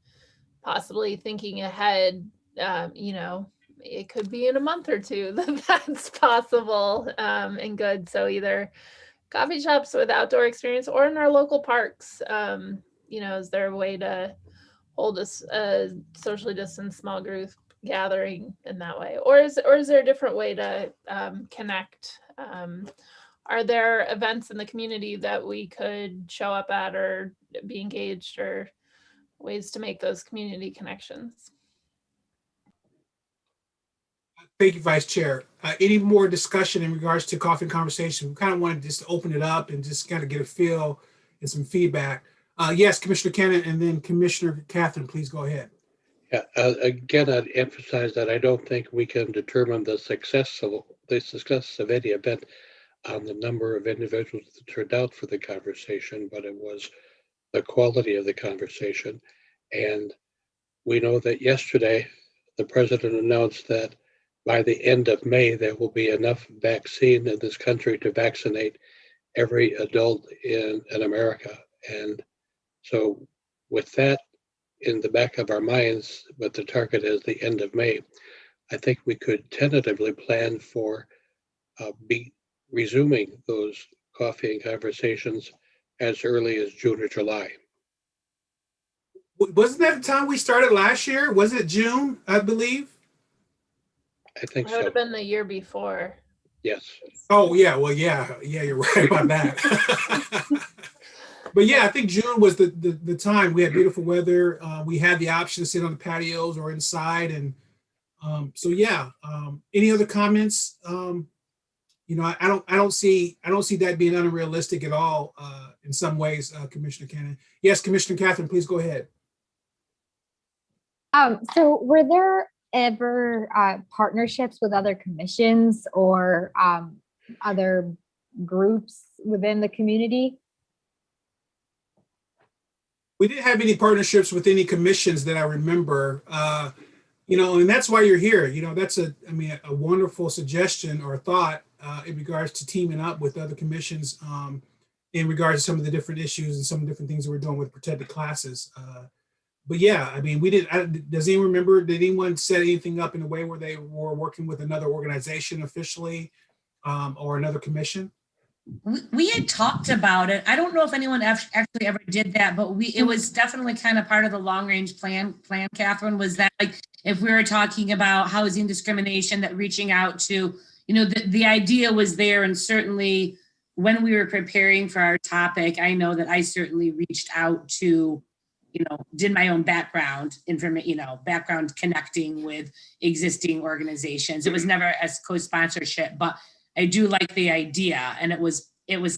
possibly thinking ahead, it could be in a month or two that's possible and good. So either coffee shops with outdoor experience or in our local parks, is there a way to hold a socially distanced small group gathering in that way, or is there a different way to connect? Are there events in the community that we could show up at or be engaged, or ways to make those community connections? Thank you, Vice Chair. Any more discussion in regards to coffee and conversation? We kind of wanted just to open it up and just kind of get a feel and some feedback. Yes, Commissioner Cannon, and then Commissioner Catherine, please go ahead. Yeah, again, I'd emphasize that I don't think we can determine the success of any event on the number of individuals that turned out for the conversation, but it was the quality of the conversation. And we know that yesterday, the president announced that by the end of May, there will be enough vaccine in this country to vaccinate every adult in America. And so with that in the back of our minds, but the target is the end of May, I think we could tentatively plan for be resuming those coffee and conversations as early as June or July. Wasn't that the time we started last year? Was it June, I believe? I think It would so. have been the year before. Yes. Oh, yeah. Well, yeah, you're right about that. But yeah, I think June was the time. We had beautiful weather. We had the option to sit on the patios or inside. And so, yeah. Any other comments? I don't see that being unrealistic at all in some ways, Commissioner Cannon. Yes, Commissioner Catherine, please go ahead. So were there ever partnerships with other commissions or other groups within the community? We didn't have any partnerships with any commissions that I remember, and that's why you're here. That's a wonderful suggestion or thought in regards to teaming up with other commissions in regards to some of the different issues and some of the different things that we're doing with protected classes. But yeah, we didn't, does anyone remember, did anyone set anything up in a way where they were working with another organization officially or another commission? We had talked about it. I don't know if anyone actually ever did that, but it was definitely kind of part of the long range plan, Catherine, was that like, if we were talking about housing discrimination, that reaching out to, the idea was there, and certainly when we were preparing for our topic, I know that I certainly reached out to, did my own background background connecting with existing organizations. It was never as co-sponsorship, but I do like the idea, and it was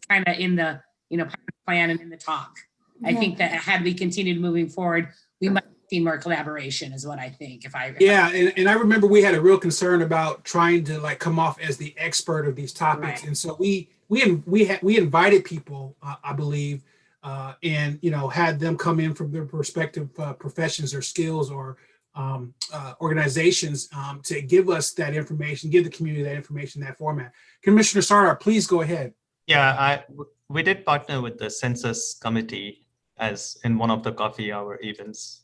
kind of in the part of the plan and in the talk. I think that had we continued moving forward, we might see more collaboration, is what I think. And I remember we had a real concern about trying to like come off as the expert of these topics, and so we invited people, I believe, and had them come in from their respective professions or skills or organizations to give us that information, give the community that information, that format. Commissioner Sardar, please go ahead. Yeah, we did partner with the Census Committee as in one of the coffee hour events.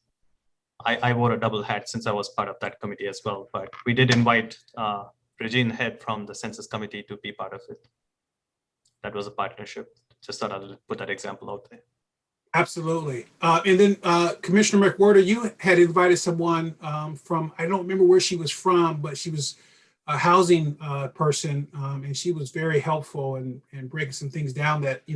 I wore a double hat since I was part of that committee as well, but we did invite Regine Head from the Census Committee to be part of it. That was a partnership. Just thought I'll put that example out there. Absolutely. And then Commissioner McWhorter, you had invited someone from, I don't remember where she was from, but she was a housing person, and she was very helpful and breaking some things down that, I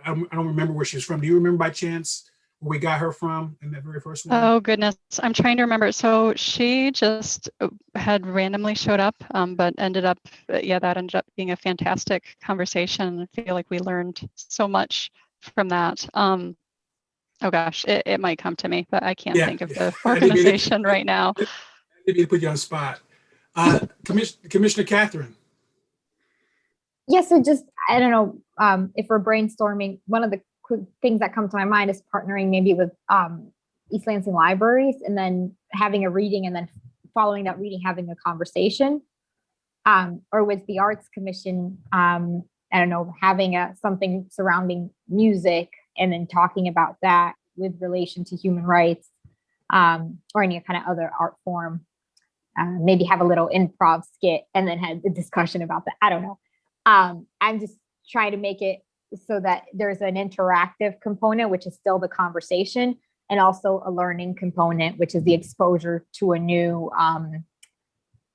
don't remember where she was from. Do you remember by chance where we got her from in that very first one? Oh, goodness. I'm trying to remember. So she just had randomly showed up, but ended up being a fantastic conversation. I feel like we learned so much from that. Oh gosh, it might come to me, but I can't think of the organization right now. Maybe to put you on the spot. Commissioner Catherine. Yes, so just, I don't know, if we're brainstorming, one of the things that come to my mind is partnering maybe with East Lansing libraries and then having a reading and then following that reading, having a conversation, or with the Arts Commission, I don't know, having something surrounding music and then talking about that with relation to human rights, or any kind of other art form. Maybe have a little improv skit and then have a discussion about that. I don't know. I'm just trying to make it so that there's an interactive component, which is still the conversation, and also a learning component, which is the exposure to a new,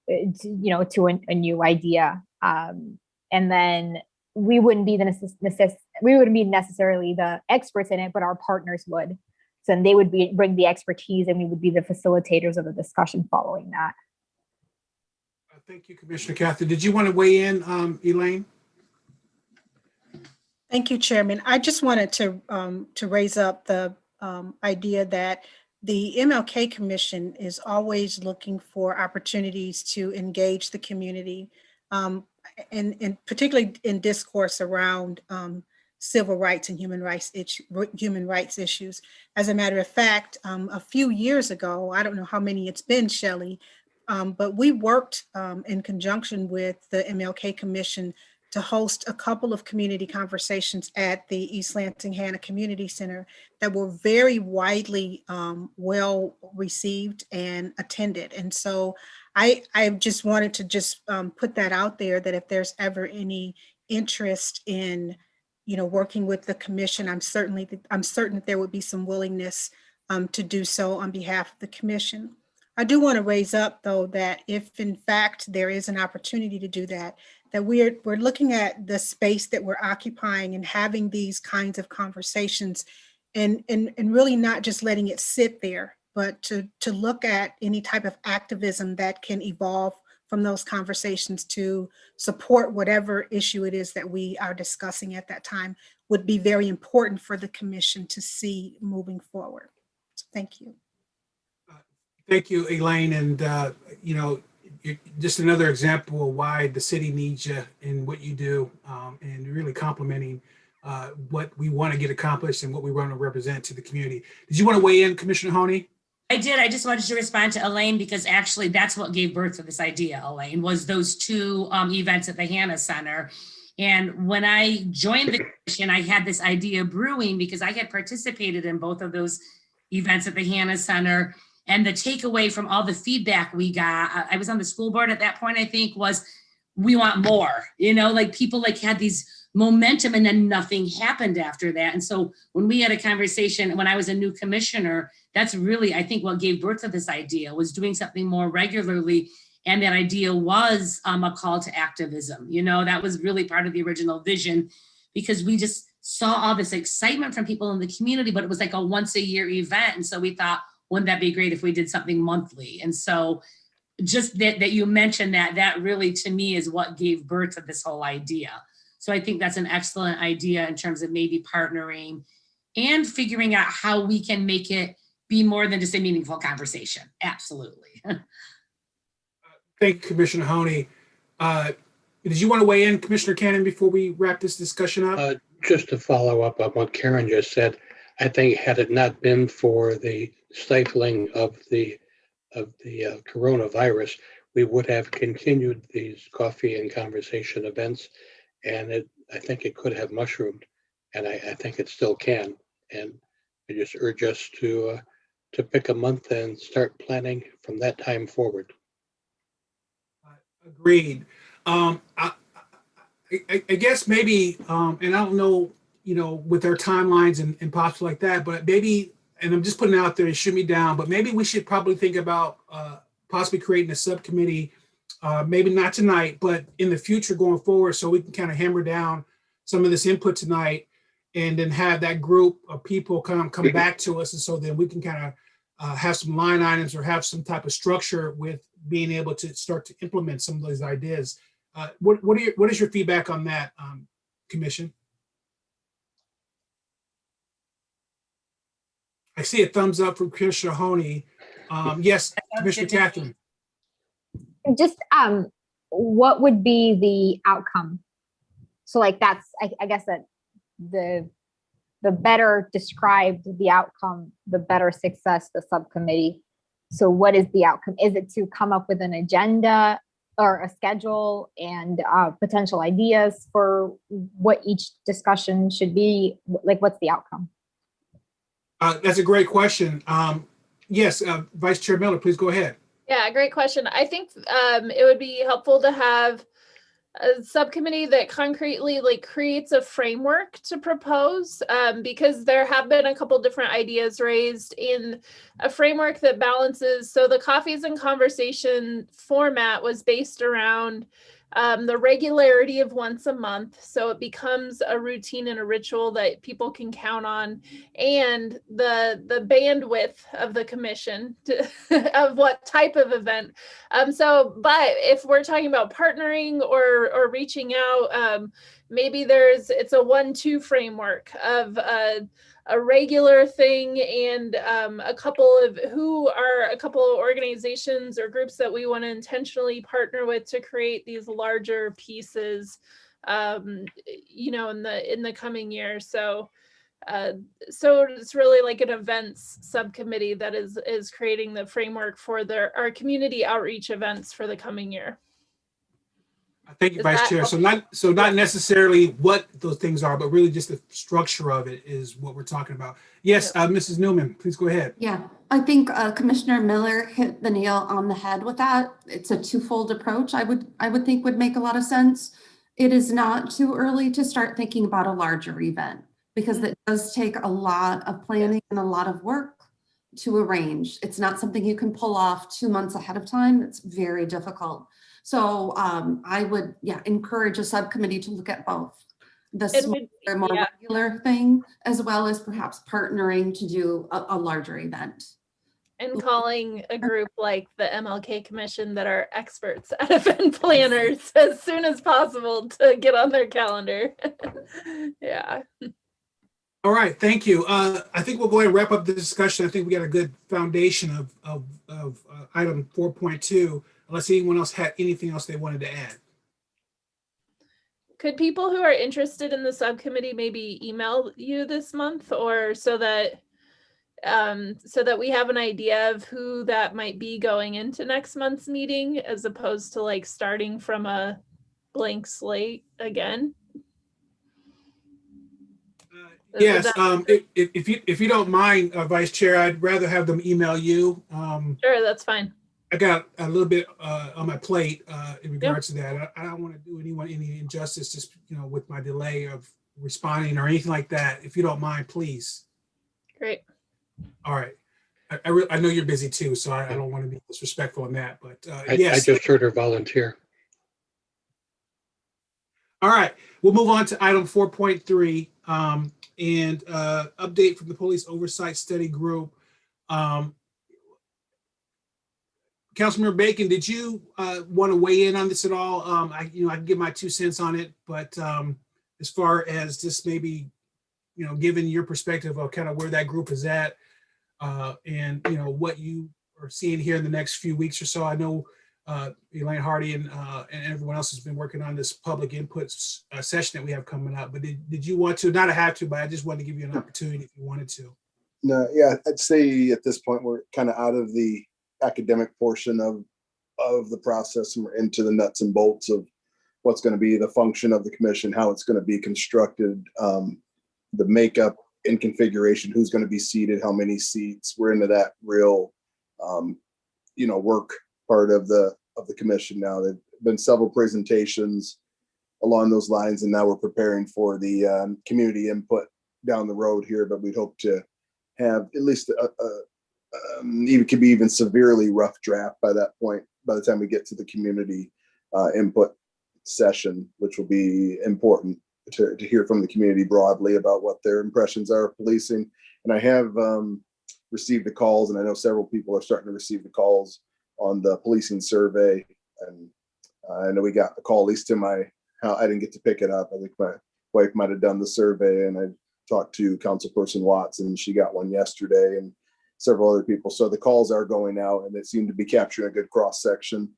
to a new idea. And then we wouldn't be necessarily the experts in it, but our partners would. So they would bring the expertise, and we would be the facilitators of the discussion following that. Thank you, Commissioner Catherine. Did you want to weigh in, Elaine? Thank you, Chairman. I just wanted to raise up the idea that the MLK Commission is always looking for opportunities to engage the community, and particularly in discourse around civil rights and human rights issues. As a matter of fact, a few years ago, I don't know how many it's been, Shelley, but we worked in conjunction with the MLK Commission to host a couple of community conversations at the East Lansing Hannah Community Center that were very widely well received and attended. And so I just wanted to put that out there, that if there's ever any interest in working with the commission, I'm certain that there would be some willingness to do so on behalf of the commission. I do want to raise up, though, that if in fact there is an opportunity to do that, that we're looking at the space that we're occupying and having these kinds of conversations, and really not just letting it sit there, but to look at any type of activism that can evolve from those conversations to support whatever issue it is that we are discussing at that time, would be very important for the commission to see moving forward. So thank you. Thank you, Elaine. And, just another example of why the city needs you and what you do, and really complimenting what we want to get accomplished and what we want to represent to the community. Did you want to weigh in, Commissioner Honey? I did. I just wanted to respond to Elaine, because actually that's what gave birth to this idea, Elaine, was those two events at the Hannah Center. And when I joined the commission, I had this idea brewing because I had participated in both of those events at the Hannah Center. And the takeaway from all the feedback we got, I was on the school board at that point, I think, was we want more, people had these momentum and then nothing happened after that. And so when we had a conversation, when I was a new commissioner, that's really, I think, what gave birth to this idea, was doing something more regularly And that idea was a call to activism. You know, that was really part of the original vision, because we just saw all this excitement from people in the community, but it was like a once a year event. And so we thought, wouldn't that be great if we did something monthly? And so just that you mentioned that really to me is what gave birth to this whole idea. So I think that's an excellent idea in terms of maybe partnering and figuring out how we can make it be more than just a meaningful conversation. Absolutely. Thank you, Commissioner Honey. Did you want to weigh in, Commissioner Cannon, before we wrap this discussion up? Just to follow up on what Karen just said, I think had it not been for the stifling of the coronavirus, we would have continued these coffee and conversation events, and I think it could have mushroomed, and I think it still can. And I just urge us to pick a month and start planning from that time forward. Agreed. I guess maybe, and I don't know, with our timelines and possibly like that, but maybe, and I'm just putting it out there to shoot me down, but maybe we should probably think about possibly creating a subcommittee, maybe not tonight, but in the future going forward, so we can kind of hammer down some of this input tonight, and then have that group of people come back to us, and so then we can kind of have some line items or have some type of structure with being able to start to implement some of those ideas. What is your feedback on that, Commission? I see a thumbs up from Commissioner Honey. Yes, Commissioner Catherine. Just what would be the outcome? So like that's, I guess that the better described the outcome, the better success the subcommittee. So what is the outcome? Is it to come up with an agenda or a schedule and potential ideas for what each discussion should be? Like, what's the outcome? That's a great question. Yes, Vice Chair Miller, please go ahead. Yeah, great question. I think it would be helpful to have a subcommittee that concretely creates a framework to propose, because there have been a couple different ideas raised in a framework that balances. So the Coffees and Conversation format was based around the regularity of once a month, so it becomes a routine and a ritual that people can count on, and the bandwidth of the commission of what type of event. But if we're talking about partnering or reaching out, maybe it's a 1-2 framework of a regular thing and a couple of organizations or groups that we want to intentionally partner with to create these larger pieces, in the coming year. So it's really like an events subcommittee that is creating the framework for our community outreach events for the coming year. Thank you, Vice Chair. So not necessarily what those things are, but really just the structure of it is what we're talking about. Yes, Mrs. Neumann, please go ahead. Yeah, I think Commissioner Miller hit the nail on the head with that. It's a twofold approach. I would think would make a lot of sense. It is not too early to start thinking about a larger event, because it does take a lot of planning and a lot of work to arrange. It's not something you can pull off 2 months ahead of time. It's very difficult. So I would, encourage a subcommittee to look at both the smaller, more regular thing, as well as perhaps partnering to do a larger event. And calling a group like the MLK Commission that are experts at event planners as soon as possible to get on their calendar. Yeah. All right, thank you. I think we'll go ahead and wrap up the discussion. I think we got a good foundation of item 4.2. Unless anyone else had anything else they wanted to add. Could people who are interested in the subcommittee maybe email you this month, or so that we have an idea of who that might be going into next month's meeting, as opposed to starting from a blank slate again? Yes, if you don't mind, Vice Chair, I'd rather have them email you. Sure, that's fine. I got a little bit on my plate in regards to that. I don't want to do anyone any injustice, just with my delay of responding or anything like that. If you don't mind, please. Great. All right. I know you're busy too, so I don't want to be disrespectful on that, but I yes. just heard her volunteer. All right, we'll move on to item 4.3 and update from the Police Oversight Study Group. Councilmember Bacon, did you want to weigh in on this at all? I can give my 2 cents on it, but as far as just maybe, given your perspective of kind of where that group is at, and what you are seeing here in the next few weeks or so. I know Elaine Hardy and everyone else has been working on this public input session that we have coming up. But did you want to? Not a have to, but I just wanted to give you an opportunity if you wanted to. No, yeah, I'd say at this point we're kind of out of the academic portion of the process, and we're into the nuts and bolts of what's going to be the function of the commission, how it's going to be constructed, the makeup and configuration, who's going to be seated, how many seats. We're into that real, work part of the commission now. There've been several presentations along those lines, and now we're preparing for the community input down the road here. But we'd hope to have at least even could be even severely rough draft by that point, by the time we get to the community input session, which will be important to hear from the community broadly about what their impressions are of policing. And I have received the calls, and I know several people are starting to receive the calls on the policing survey. And I know we got a call, at least to my house. I didn't get to pick it up. I think my wife might have done the survey, and I talked to Councilperson Watts, and she got one yesterday, and several other people. So the calls are going out, and they seem to be capturing a good cross section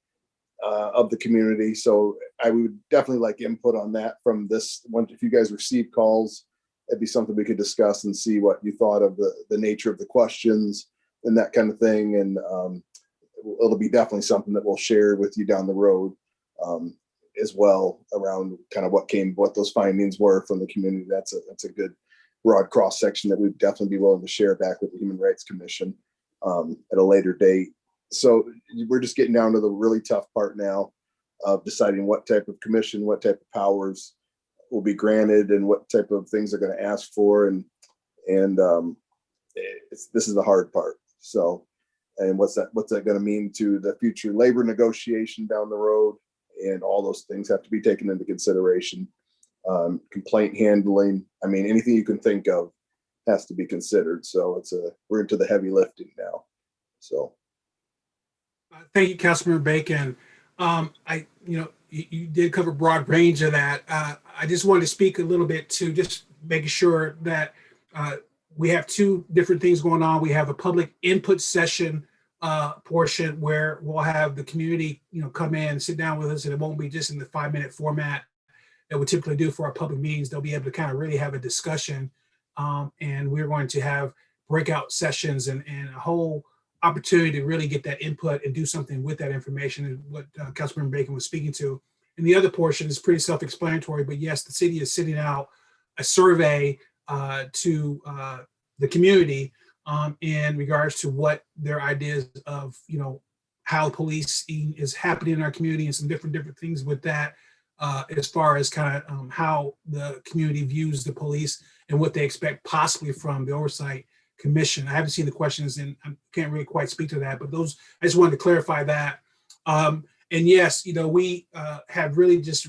of the community. So I would definitely like input on that from this one. If you guys receive calls, it'd be something we could discuss and see what you thought of the nature of the questions and that kind of thing. And it'll be definitely something that we'll share with you down the road as well, around kind of what those findings were from the community. That's a good broad cross section that we'd definitely be willing to share back with the Human Rights Commission at a later date. So we're just getting down to the really tough part now of deciding what type of commission, what type of powers will be granted, and what type of things they're going to ask for. And this is the hard part. So, and what's that going to mean to the future labor negotiation down the road? And all those things have to be taken into consideration. Complaint handling, anything you can think of has to be considered. So we're into the heavy lifting now. So. Thank you, Councilmember Bacon. You did cover a broad range of that. I just wanted to speak a little bit to just making sure that we have two different things going on. We have a public input session portion where we'll have the community, come in and sit down with us, and it won't be just in the 5-minute format that we typically do for our public meetings. They'll be able to kind of really have a discussion, and we're going to have breakout sessions and a whole opportunity to really get that input and do something with that information, and what Councilmember Bacon was speaking to. And the other portion is pretty self-explanatory, but yes, the city is sending out a survey to the community in regards to what their ideas of, how policing is happening in our community, and some different things with that, as far as kind of how the community views the police and what they expect possibly from the Oversight Commission. I haven't seen the questions, and I can't really quite speak to that, but I just wanted to clarify that. And yes, we have really just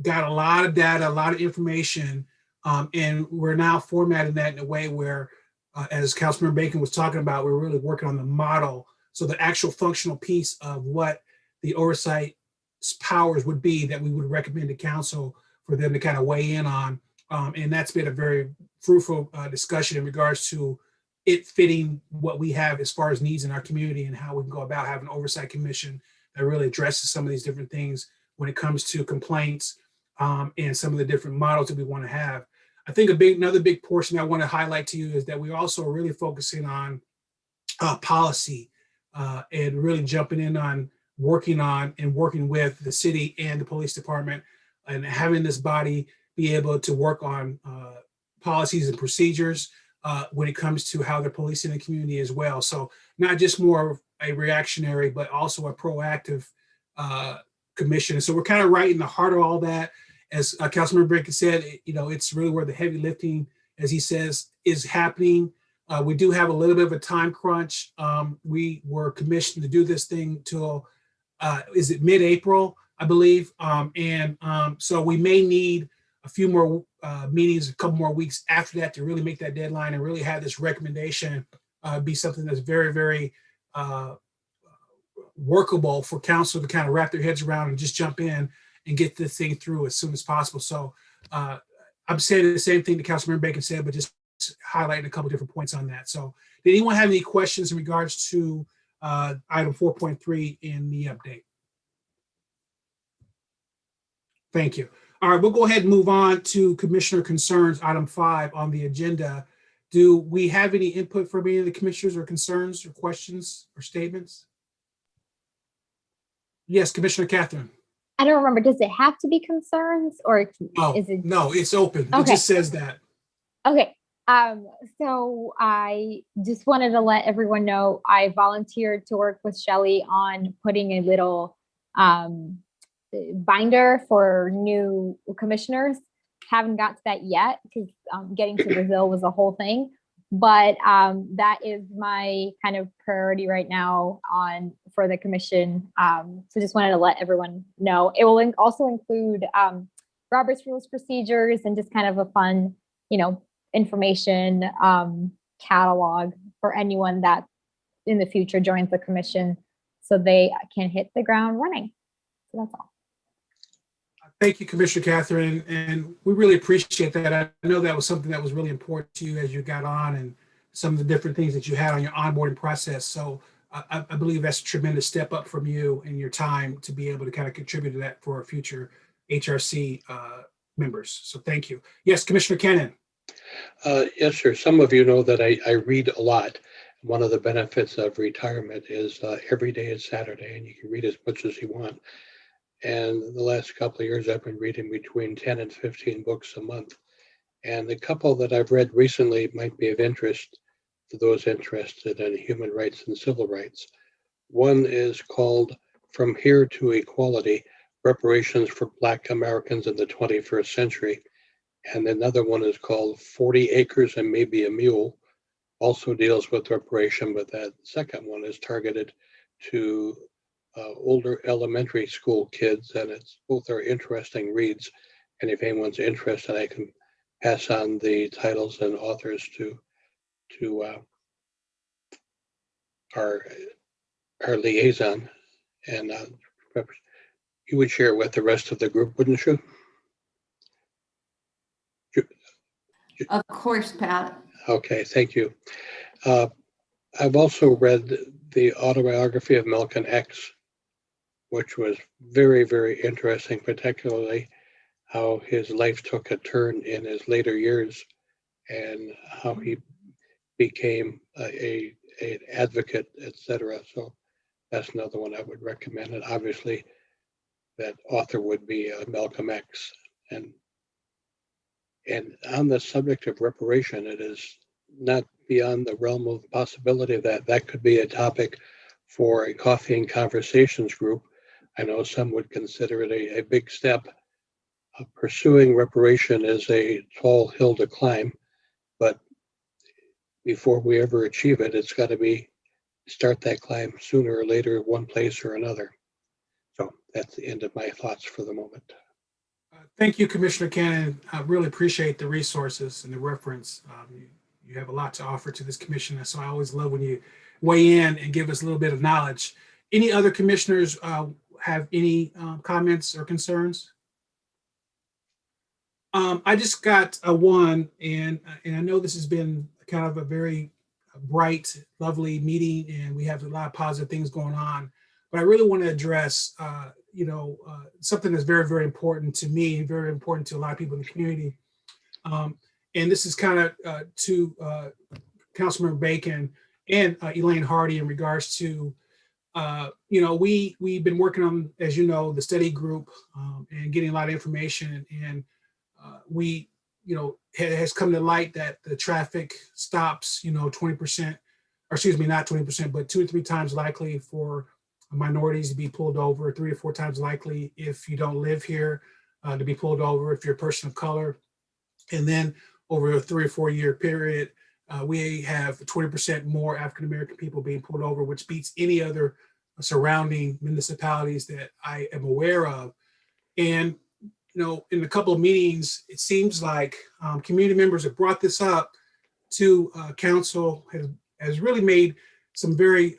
got a lot of data, a lot of information, and we're now formatting that in a way where, as Councilmember Bacon was talking about, we're really working on the model. So the actual functional piece of what the oversight powers would be that we would recommend to council for them to kind of weigh in on. And that's been a very fruitful discussion in regards to it fitting what we have as far as needs in our community, and how we can go about having an oversight commission that really addresses some of these different things when it comes to complaints and some of the different models that we want to have. I think another big portion I want to highlight to you is that we're also really focusing on policy and really jumping in on working with the city and the police department, and having this body be able to work on policies and procedures when it comes to how they're policing the community as well. So not just more of a reactionary, but also a proactive commission. And so we're kind of right in the heart of all that. As Councilmember Bacon said, it's really where the heavy lifting, as he says, is happening. We do have a little bit of a time crunch. We were commissioned to do this thing till, is it mid-April, I believe? So we may need a few more meetings, a couple more weeks after that to really make that deadline and really have this recommendation be something that's very, very workable for council to kind of wrap their heads around and just jump in and get this thing through as soon as possible. So I'm saying the same thing that Councilmember Bacon said, but just highlighting a couple different points on that. So did anyone have any questions in regards to item 4.3 in the update? Thank you. All right, we'll go ahead and move on to Commissioner Concerns, item 5 on the agenda. Do we have any input from any of the commissioners or concerns or questions or statements? Yes, Commissioner Catherine. I don't remember. Does it have to be concerns or is it? No, it's open. Okay. It just says that. Okay. So I just wanted to let everyone know I volunteered to work with Shelley on putting a little binder for new commissioners. Haven't got to that yet because getting to Brazil was a whole thing. But that is my kind of priority right now for the commission. So just wanted to let everyone know. It will also include Robert's Rules Procedures and just kind of a fun, information catalog for anyone that in the future joins the commission so they can hit the ground running. So that's all. Thank you, Commissioner Catherine, and we really appreciate that. I know that was something that was really important to you as you got on and some of the different things that you had on your onboarding process. So I believe that's a tremendous step up from you and your time to be able to kind of contribute to that for our future HRC members. So thank you. Yes, Commissioner Cannon. Yes, sir. Some of you know that I read a lot. One of the benefits of retirement is every day is Saturday and you can read as much as you want. And the last couple of years, I've been reading between 10 and 15 books a month. And the couple that I've read recently might be of interest to those interested in human rights and civil rights. One is called From Here to Equality, Reparations for Black Americans in the 21st Century. And another one is called 40 Acres and Maybe a Mule, also deals with reparation, but that second one is targeted to older elementary school kids, and both are interesting reads. And if anyone's interested, I can pass on the titles and authors to our liaison, and you would share it with the rest of the group, wouldn't you? Of course, Pat. Okay, thank you. I've also read the autobiography of Malcolm X, which was very, very interesting, particularly how his life took a turn in his later years and how he became an advocate, etc. So that's another one I would recommend. And obviously that author would be Malcolm X. And on the subject of reparation, it is not beyond the realm of possibility that that could be a topic for a coffee and conversations group. I know some would consider it a big step. Pursuing reparation is a tall hill to climb, but before we ever achieve it, it's got to start that climb sooner or later, one place or another. So that's the end of my thoughts for the moment. Thank you, Commissioner Cannon. I really appreciate the resources and the reference. You have a lot to offer to this commission, so I always love when you weigh in and give us a little bit of knowledge. Any other commissioners have any comments or concerns? I just got one, and I know this has been kind of a very bright, lovely meeting, and we have a lot of positive things going on. But I really want to address, something that's very, very important to me, very important to a lot of people in the community. And this is kind of to Councilmember Bacon and Elaine Hardy in regards to, we've been working on, as you know, the study group and getting a lot of information. And it has come to light that the traffic stops, 20%, or excuse me, not 20%, but 2 or 3 times likely for minorities to be pulled over, 3 or 4 times likely if you don't live here to be pulled over if you're a person of color. And then over a 3 or 4 year period, we have 20% more African-American people being pulled over, which beats any other surrounding municipalities that I am aware of. And, in a couple of meetings, it seems like community members have brought this up to council, has really made some very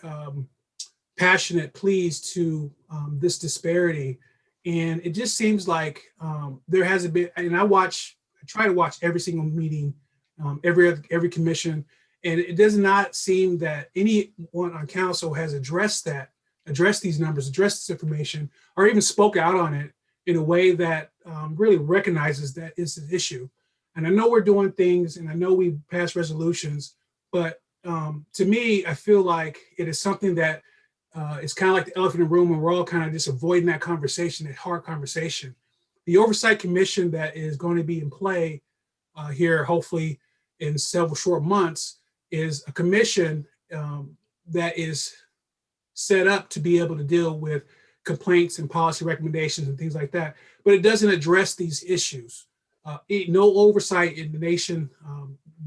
passionate pleas to this disparity. And it just seems like there hasn't been, and I try to watch every single meeting, every commission, and it does not seem that anyone on council has addressed these numbers, addressed this information, or even spoke out on it in a way that really recognizes that it's an issue. And I know we're doing things, and I know we passed resolutions, but to me, I feel like it is something that it's kind of like the elephant in the room, and we're all kind of just avoiding that conversation, that hard conversation. The Oversight Commission that is going to be in play here, hopefully in several short months, is a commission that is set up to be able to deal with complaints and policy recommendations and things like that, but it doesn't address these issues. No oversight in the nation,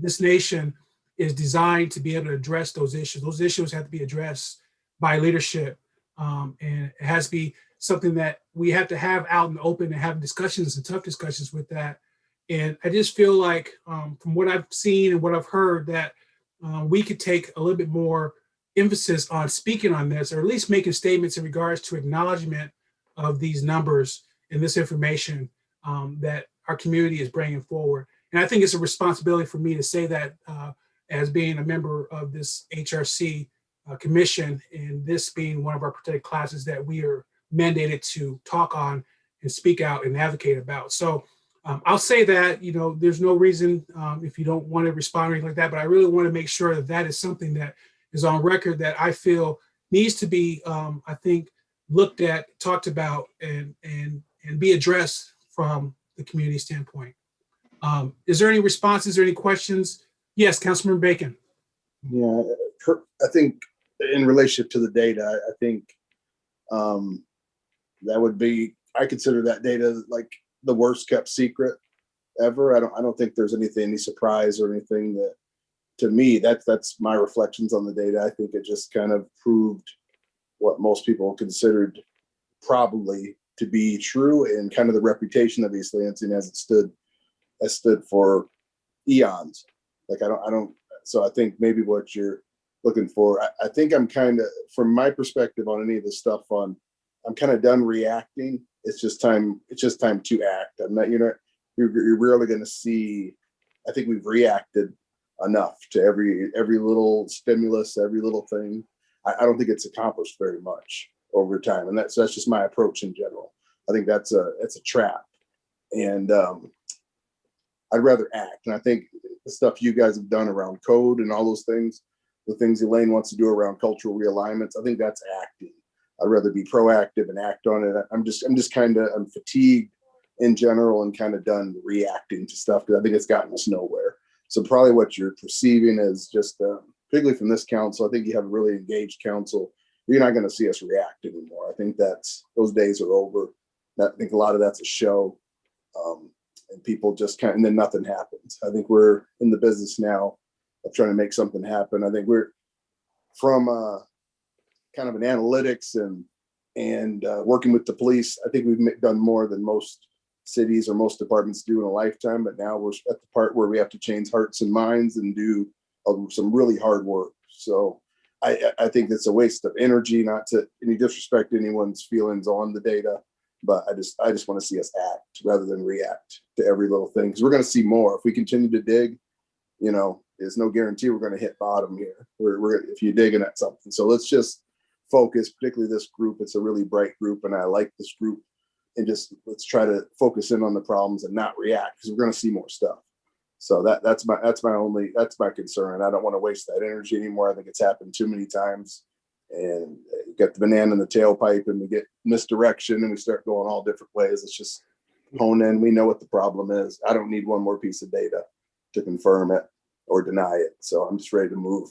this nation is designed to be able to address those issues. Those issues have to be addressed by leadership, and it has to be something that we have to have out in the open and have discussions and tough discussions with that. And I just feel like from what I've seen and what I've heard, that we could take a little bit more emphasis on speaking on this, or at least making statements in regards to acknowledgement of these numbers and this information that our community is bringing forward. And I think it's a responsibility for me to say that as being a member of this HRC commission, and this being one of our protected classes that we are mandated to talk on and speak out and advocate about. So I'll say that, there's no reason if you don't want to respond or anything like that, but I really want to make sure that that is something that is on record that I feel needs to be, I think, looked at, talked about, and be addressed from the community standpoint. Is there any responses or any questions? Yes, Councilmember Bacon. Yeah, I think in relationship to the data, I think that would be, I consider that data like the worst kept secret ever. I don't think there's any surprise or anything that, to me, that's my reflections on the data. I think it just kind of proved what most people considered probably to be true, and kind of the reputation of East Lansing as it stood for eons. Like so I think maybe what you're looking for, I think I'm kind of, from my perspective on any of this stuff I'm kind of done reacting. It's just time to act. I'm not, you're rarely going to see, I think we've reacted enough to every little stimulus, every little thing. I don't think it's accomplished very much over time. And that's just my approach in general. I think that's a trap. And I'd rather act. And I think the stuff you guys have done around code and all those things, the things Elaine wants to do around cultural realignments, I think that's acting. I'd rather be proactive and act on it. I'm fatigued in general and kind of done reacting to stuff, because I think it's gotten us nowhere. So probably what you're perceiving is just, particularly from this council, I think you have a really engaged council. You're not going to see us react anymore. I think those days are over. I think a lot of that's a show, and people just and then nothing happens. I think we're in the business now of trying to make something happen. I think we're from kind of an analytics and working with the police. I think we've done more than most cities or most departments do in a lifetime, but now we're at the part where we have to change hearts and minds and do some really hard work. So I think it's a waste of energy, not to any disrespect anyone's feelings on the data, but I just want to see us act rather than react to every little thing, because we're going to see more if we continue to dig. There's no guarantee we're going to hit bottom here. If you're digging at something. So let's just focus, particularly this group. It's a really bright group, and I like this group. And just let's try to focus in on the problems and not react, because we're going to see more stuff. So that's my concern. I don't want to waste that energy anymore. I think it's happened too many times, and you get the banana in the tailpipe, and we get misdirection, and we start going all different ways. It's just hone in. We know what the problem is. I don't need one more piece of data to confirm it or deny it. So I'm just ready to move,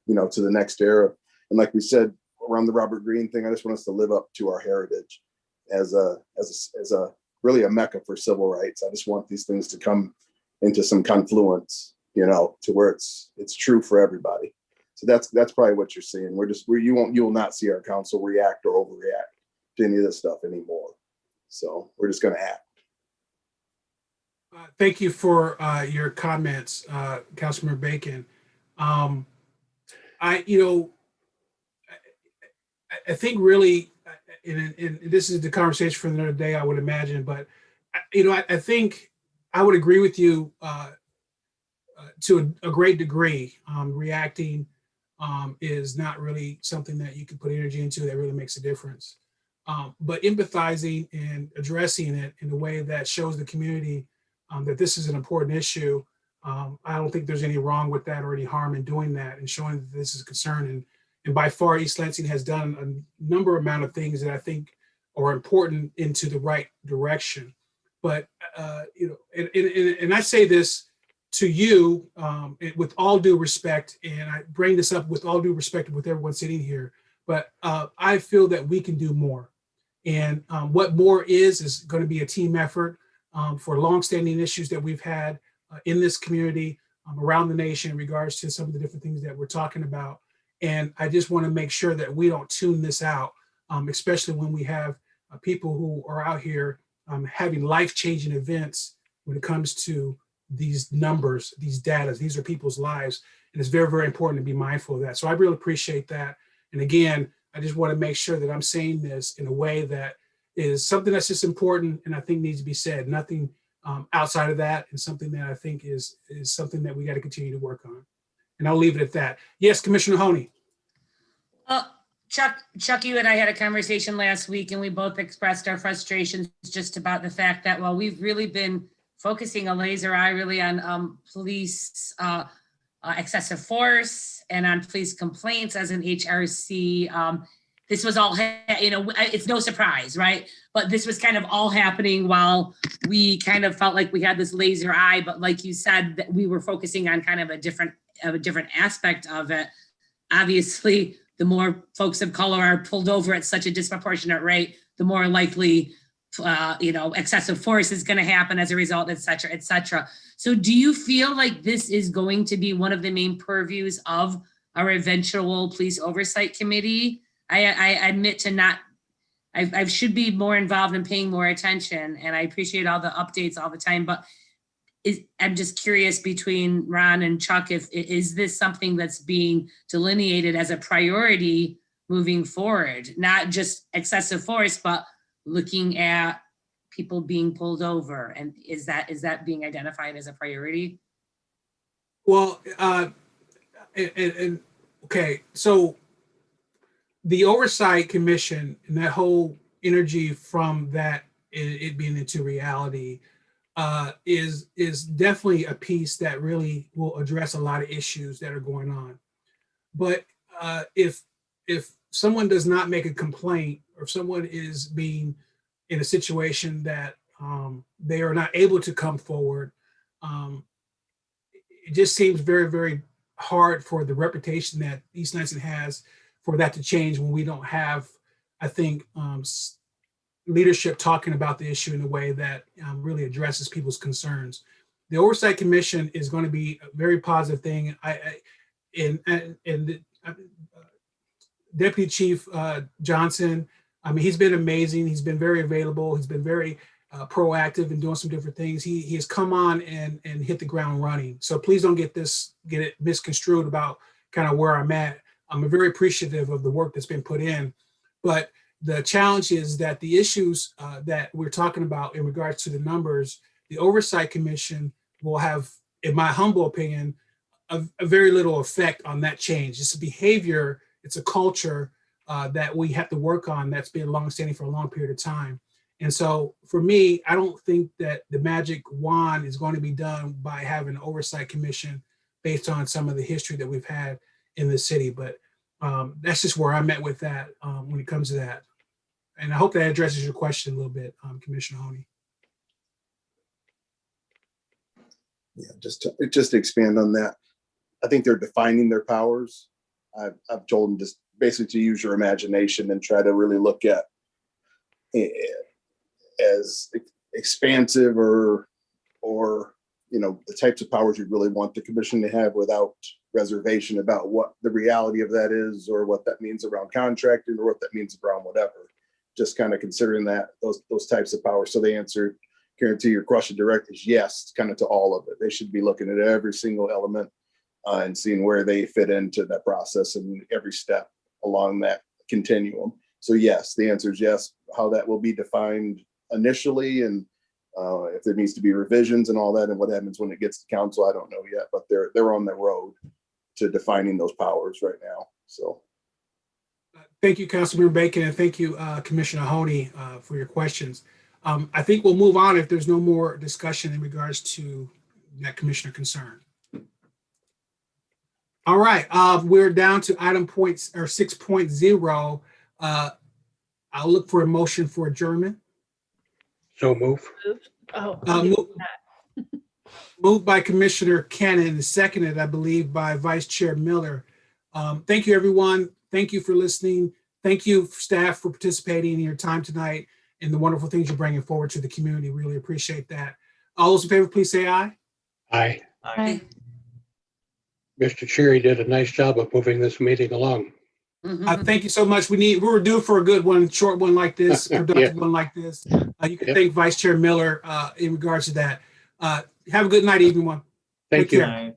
to the next era. And like we said around the Robert Greene thing, I just want us to live up to our heritage as a really a mecca for civil rights. I just want these things to come into some confluence, you know, to where it's true for everybody. So that's probably what you're seeing. You will not see our council react or overreact to any of this stuff anymore. So we're just going to act. Thank you for your comments, Councilmember Bacon. I think really, and this is the conversation for another day, I would imagine, but I think I would agree with you to a great degree. Reacting is not really something that you can put energy into that really makes a difference. But empathizing and addressing it in a way that shows the community that this is an important issue, I don't think there's any wrong with that or any harm in doing that and showing that this is a concern. And by far, East Lansing has done a number amount of things that I think are important into the right direction. But and I say this to you with all due respect, and I bring this up with all due respect with everyone sitting here, but I feel that we can do more. And what more is going to be a team effort for longstanding issues that we've had in this community around the nation in regards to some of the different things that we're talking about. And I just want to make sure that we don't tune this out, especially when we have people who are out here having life-changing events when it comes to these numbers, these data. These are people's lives. And it's very, very important to be mindful of that. So I really appreciate that. And again, I just want to make sure that I'm saying this in a way that is something that's just important and I think needs to be said. Nothing outside of that, and something that I think is something that we got to continue to work on. And I'll leave it at that. Yes, Commissioner Honey. Chuck, you and I had a conversation last week, and we both expressed our frustrations just about the fact that while we've really been focusing a laser eye really on police excessive force and on police complaints as an HRC, this was all, it's no surprise, right? But this was kind of all happening while we kind of felt like we had this laser eye, but like you said, that we were focusing on kind of a different aspect of it. Obviously, the more folks of color are pulled over at such a disproportionate rate, the more likely, excessive force is going to happen as a result, et cetera, et cetera. So do you feel like this is going to be one of the main purviews of our eventual police oversight committee? I admit to not, I should be more involved in paying more attention, and I appreciate all the updates all the time, but I'm just curious between Ron and Chuck, is this something that's being delineated as a priority moving forward? Not just excessive force, but looking at people being pulled over, and is that being identified as a priority? Well, okay, so the Oversight Commission and that whole energy from that, it being into reality, is definitely a piece that really will address a lot of issues that are going on. But if someone does not make a complaint, or if someone is being in a situation that they are not able to come forward, it just seems very, very hard for the reputation that East Lansing has for that to change when we don't have, I think, leadership talking about the issue in a way that really addresses people's concerns. The Oversight Commission is going to be a very positive thing. Deputy Chief Johnson, I mean, he's been amazing. He's been very available. He's been very proactive in doing some different things. He has come on and hit the ground running. So please don't get it misconstrued about kind of where I'm at. I'm very appreciative of the work that's been put in, but the challenge is that the issues that we're talking about in regards to the numbers, the Oversight Commission will have, in my humble opinion, a very little effect on that change. It's a behavior, it's a culture that we have to work on that's been longstanding for a long period of time. And so for me, I don't think that the magic wand is going to be done by having an Oversight Commission based on some of the history that we've had in the city. But that's just where I'm at with that when it comes to that. And I hope that addresses your question a little bit, Commissioner Honey. Yeah, just to expand on that, I think they're defining their powers. I've told them just basically to use your imagination and try to really look at as expansive or the types of powers you really want the commission to have without reservation about what the reality of that is, or what that means around contracting, or what that means around whatever. Just kind of considering that those types of powers. So the answer, Karen, to your question direct is yes, kind of to all of it. They should be looking at every single element and seeing where they fit into that process and every step along that continuum. So yes, the answer is yes. How that will be defined initially, and if there needs to be revisions and all that, and what happens when it gets to council, I don't know yet, but they're on the road to defining those powers right now. So thank you, Councilmember Bacon, and thank you, Commissioner Honey, for your questions. I think we'll move on if there's no more discussion in regards to that commissioner concern. All right, we're down to item 6.0. I'll look for a motion for adjournment. So move. Moved by Commissioner Cannon, seconded, I believe, by Vice Chair Miller. Thank you, everyone. Thank you for listening. Thank you, staff, for participating in your time tonight and the wonderful things you're bringing forward to the community. Really appreciate that. All those in favor, please say aye. Aye. Aye. Mr. Cherry did a nice job of moving this meeting along. Thank you so much. We were due for a good one, short one like this, productive one like this. You can thank Vice Chair Miller in regards to that. Have a good night, everyone. Thank Take you. care.